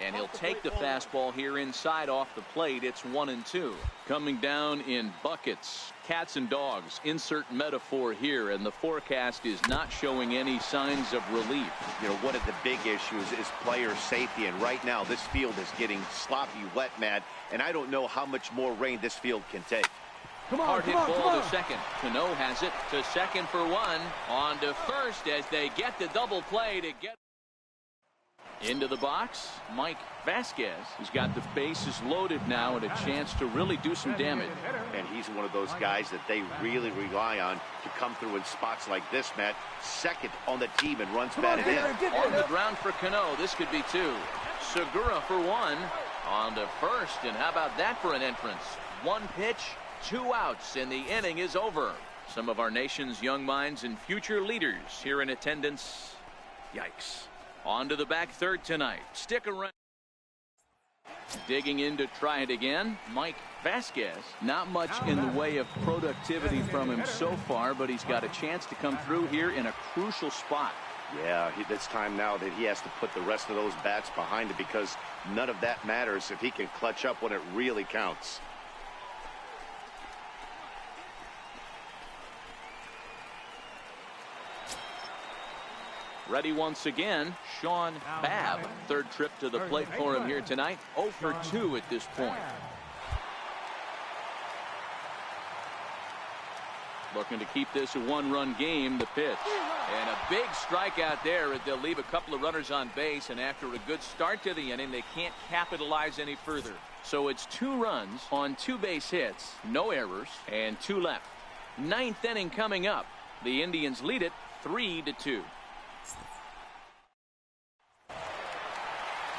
And he'll take the fastball here inside off the plate. It's 1-2. Coming down in buckets. Cats and dogs. Insert metaphor here. And the forecast is not showing any signs of relief. You know, one of the big issues is player safety. And right now, this field is getting sloppy wet, Matt. And I don't know how much more rain this field can take. Hard hit ball to second. Cano has it to second for 1. On to first as they get the double play to get. Into the box, Mike Vasquez. He's got the bases loaded now and a chance to really do some damage. And he's one of those guys that they really rely on to come through in spots like this, Matt. Second on the team and runs batted in. On the ground for Cano. This could be 2. Segura for 1. On to first. And how about that for an entrance? 1 pitch, 2 outs, and the inning is over. Some of our nation's young minds and future leaders here in attendance. Yikes. On to the back third tonight. Stick around. Digging in to try it again, Mike Vasquez. Not much in the way of productivity from him so far, but he's got a chance to come through here in a crucial spot. Yeah, it's time now that he has to put the rest of those bats behind it, because none of that matters if he can clutch up when it really counts. Ready once again, Sean Babb. Third trip to the plate for him here tonight. 0 for 2 at this point. Looking to keep this a one-run game. The pitch. And a big strikeout there. They'll leave a couple of runners on base, and after a good start to the inning, they can't capitalize any further. So it's 2 runs on 2 base hits, no errors, and 2 left. 9th inning coming up. The Indians lead it 3-2.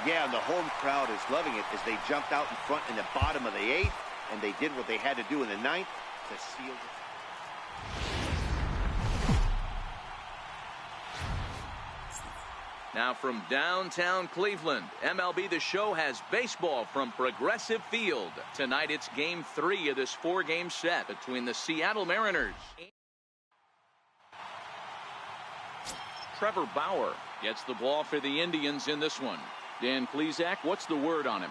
Yeah, and the home crowd is loving it as they jumped out in front in the bottom of the 8th, and they did what they had to do in the 9th to seal the... Now from downtown Cleveland, MLB The Show has baseball from Progressive Field. Tonight it's Game 3 of this 4-game set between the Seattle Mariners. Trevor Bauer gets the ball for the Indians in this one. Dan Plesac, what's the word on him?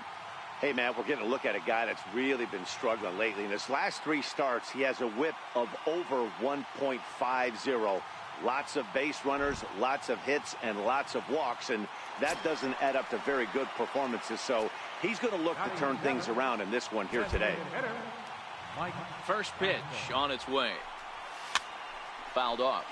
Hey, man, we're getting a look at a guy that's really been struggling lately. In his last 3 starts, he has a whip of over 1.50. Lots of base runners, lots of hits, and lots of walks, and that doesn't add up to very good performances. So he's going to look to turn things around in this one here today. First pitch on its way. Fouled off.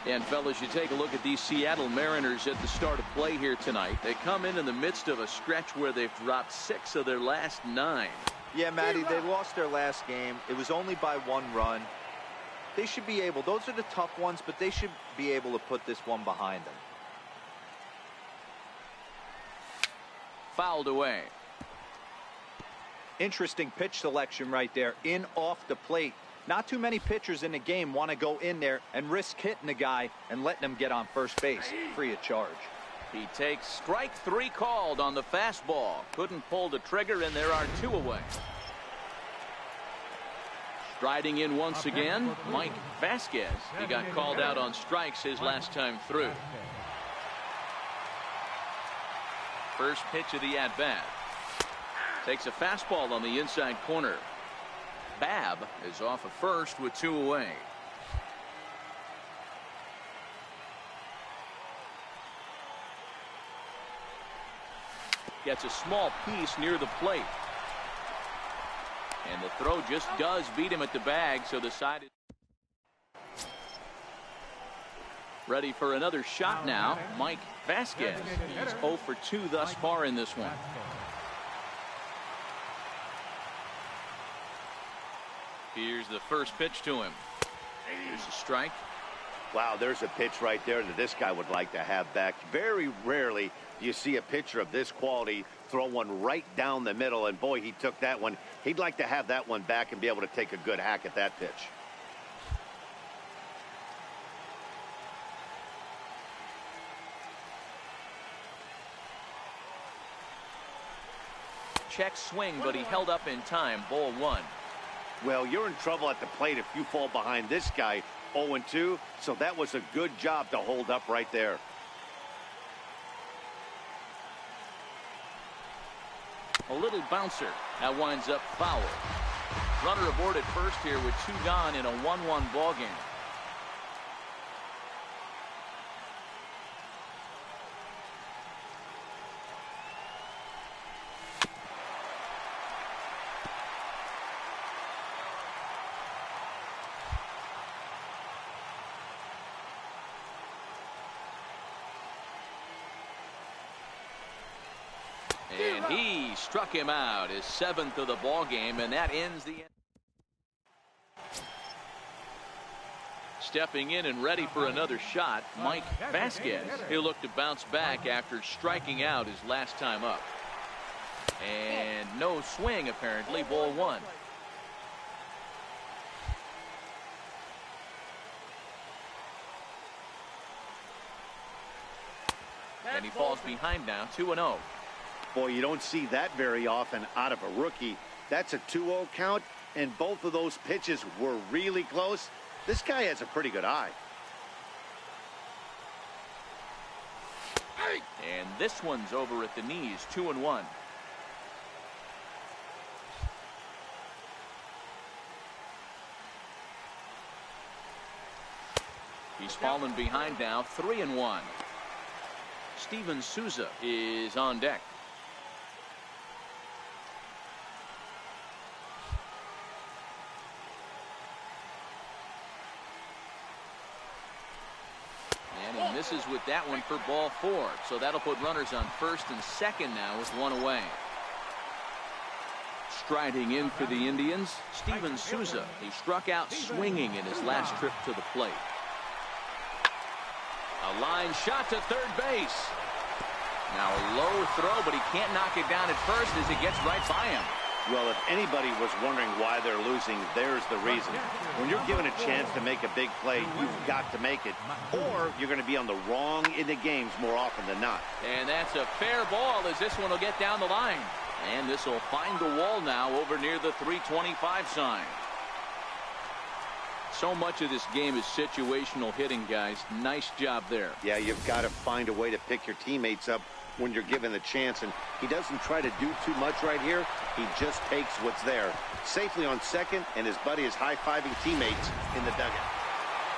And fellas, you take a look at these Seattle Mariners at the start of play here tonight. They come in the midst of a stretch where they've dropped 6 of their last 9. Yeah, Matty, they lost their last game. It was only by 1 run. They should be able, those are the tough ones, but they should be able to put this one behind them. Fouled away. Interesting pitch selection right there, in off the plate. Not too many pitchers in the game want to go in there and risk hitting the guy and letting him get on first base free of charge. He takes strike 3 called on the fastball. Couldn't pull the trigger, and there are 2 away. Striding in once again, Mike Vasquez. He got called out on strikes his last time through. First pitch of the at-bat. Takes a fastball on the inside corner. Babb is off of first with 2 away. Gets a small piece near the plate. And the throw just does beat him at the bag, so the side is ready for another shot now. Mike Vasquez. He's 0 for 2 thus far in this one. Here's the first pitch to him. Here's a strike. Wow, there's a pitch right there that this guy would like to have back. Very rarely do you see a pitcher of this quality throw one right down the middle, and boy, he took that one. He'd like to have that one back and be able to take a good hack at that pitch. Check swing, but he held up in time. Ball 1. Well, you're in trouble at the plate if you fall behind this guy 0-2, so that was a good job to hold up right there. A little bouncer. That winds up foul. Runner aboard at first here with 2 gone in a 1-1 ball game. And he struck him out, his 7th of the ball game, and that ends the. Stepping in and ready for another shot, Mike Vasquez. He'll look to bounce back after striking out his last time up. And no swing, apparently. Ball 1. And he falls behind now, 2-0. Boy, you don't see that very often out of a rookie. That's a 2-0 count, and both of those pitches were really close. This guy has a pretty good eye. And this one's over at the knees, 2-1. He He's fallen behind now, 3-1. Steven Souza is on deck. And he misses with that one for ball 4. So that'll put runners on first and second now with one away. Striding in for the Indians, Steven Souza. He struck out swinging in his last trip to the plate. A line shot to third base. Now a low throw, but he can't knock it down at first as it gets right by him. Well, if anybody was wondering why they're losing, there's the reason. When you're given a chance to make a big play, you've got to make it, or you're going to be on the wrong end of games more often than not. And that's a fair ball as this one will get down the line. And this will find the wall now over near the 325 sign. So much of this game is situational hitting, guys. Nice job there. Yeah, you've got to find a way to pick your teammates up when you're given the chance, and he doesn't try to do too much right here. He just takes what's there. Safely on second, and his buddy is high-fiving teammates in the dugout.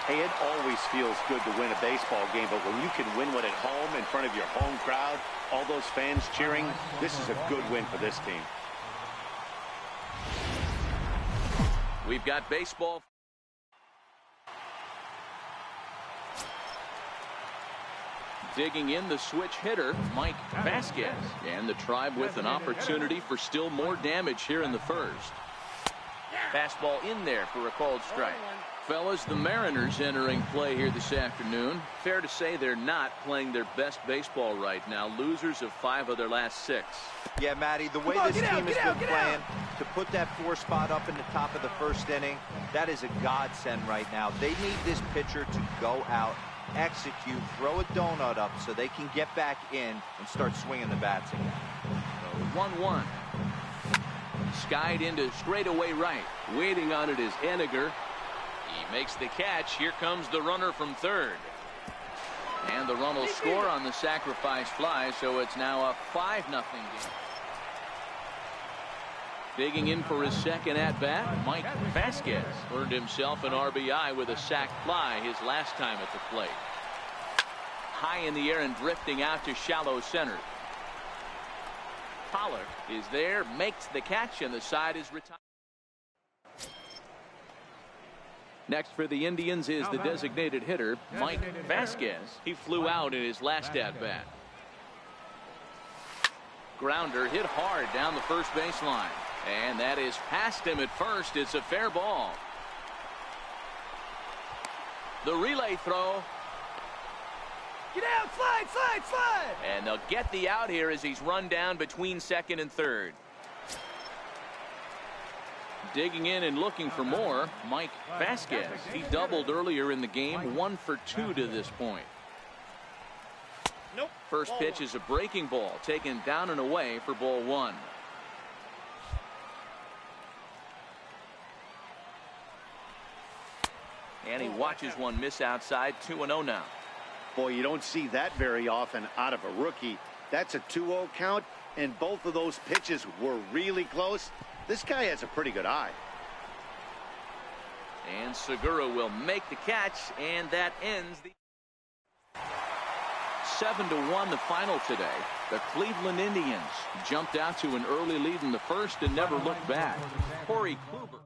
Hey, it always feels good to win a baseball game, but when you can win one at home in front of your home crowd, all those fans cheering, this is a good win for this team. We've got baseball. Digging in the switch hitter, Mike Vasquez. And the Tribe with an opportunity for still more damage here in the first. Fastball in there for a called strike. Fellas, the Mariners entering play here this afternoon. Fair to say they're not playing their best baseball right now. Losers of 5 of their last 6. Yeah, Matty, the way this team has been playing, to put that 4 spot up in the top of the first inning, that is a godsend right now. They need this pitcher to go out, execute, throw a donut up so they can get back in and start swinging the bats again. So 1-1. Skied into straightaway right. Waiting on it is Henniger. He makes the catch. Here comes the runner from third. And the run will score on the sacrifice fly, so it's now a 5-0 game. Digging in for his second at-bat, Mike Vasquez earned himself an RBI with a sac fly his last time at the plate. High in the air and drifting out to shallow center. Pollard is there, makes the catch, and the side is retired. Next for the Indians is the designated hitter, Mike Vasquez. He flew out in his last at-bat. Grounder hit hard down the first baseline. And that is past him at first. It's a fair ball. The relay throw. Get out, slide, slide, slide. And they'll get the out here as he's run down between second and third. Digging in and looking for more, Mike Vasquez. He doubled earlier in the game, 1 for 2 to this point. First pitch is a breaking ball, taken down and away for ball 1. And he watches one miss outside. 2-0 now. Boy, you don't see that very often out of a rookie. That's a 2-0 count, and both of those pitches were really close. This guy has a pretty good eye. And Segura will make the catch, and that ends the 7-1 the final today. The Cleveland Indians jumped out to an early lead in the first and never looked back. Corey Kluber.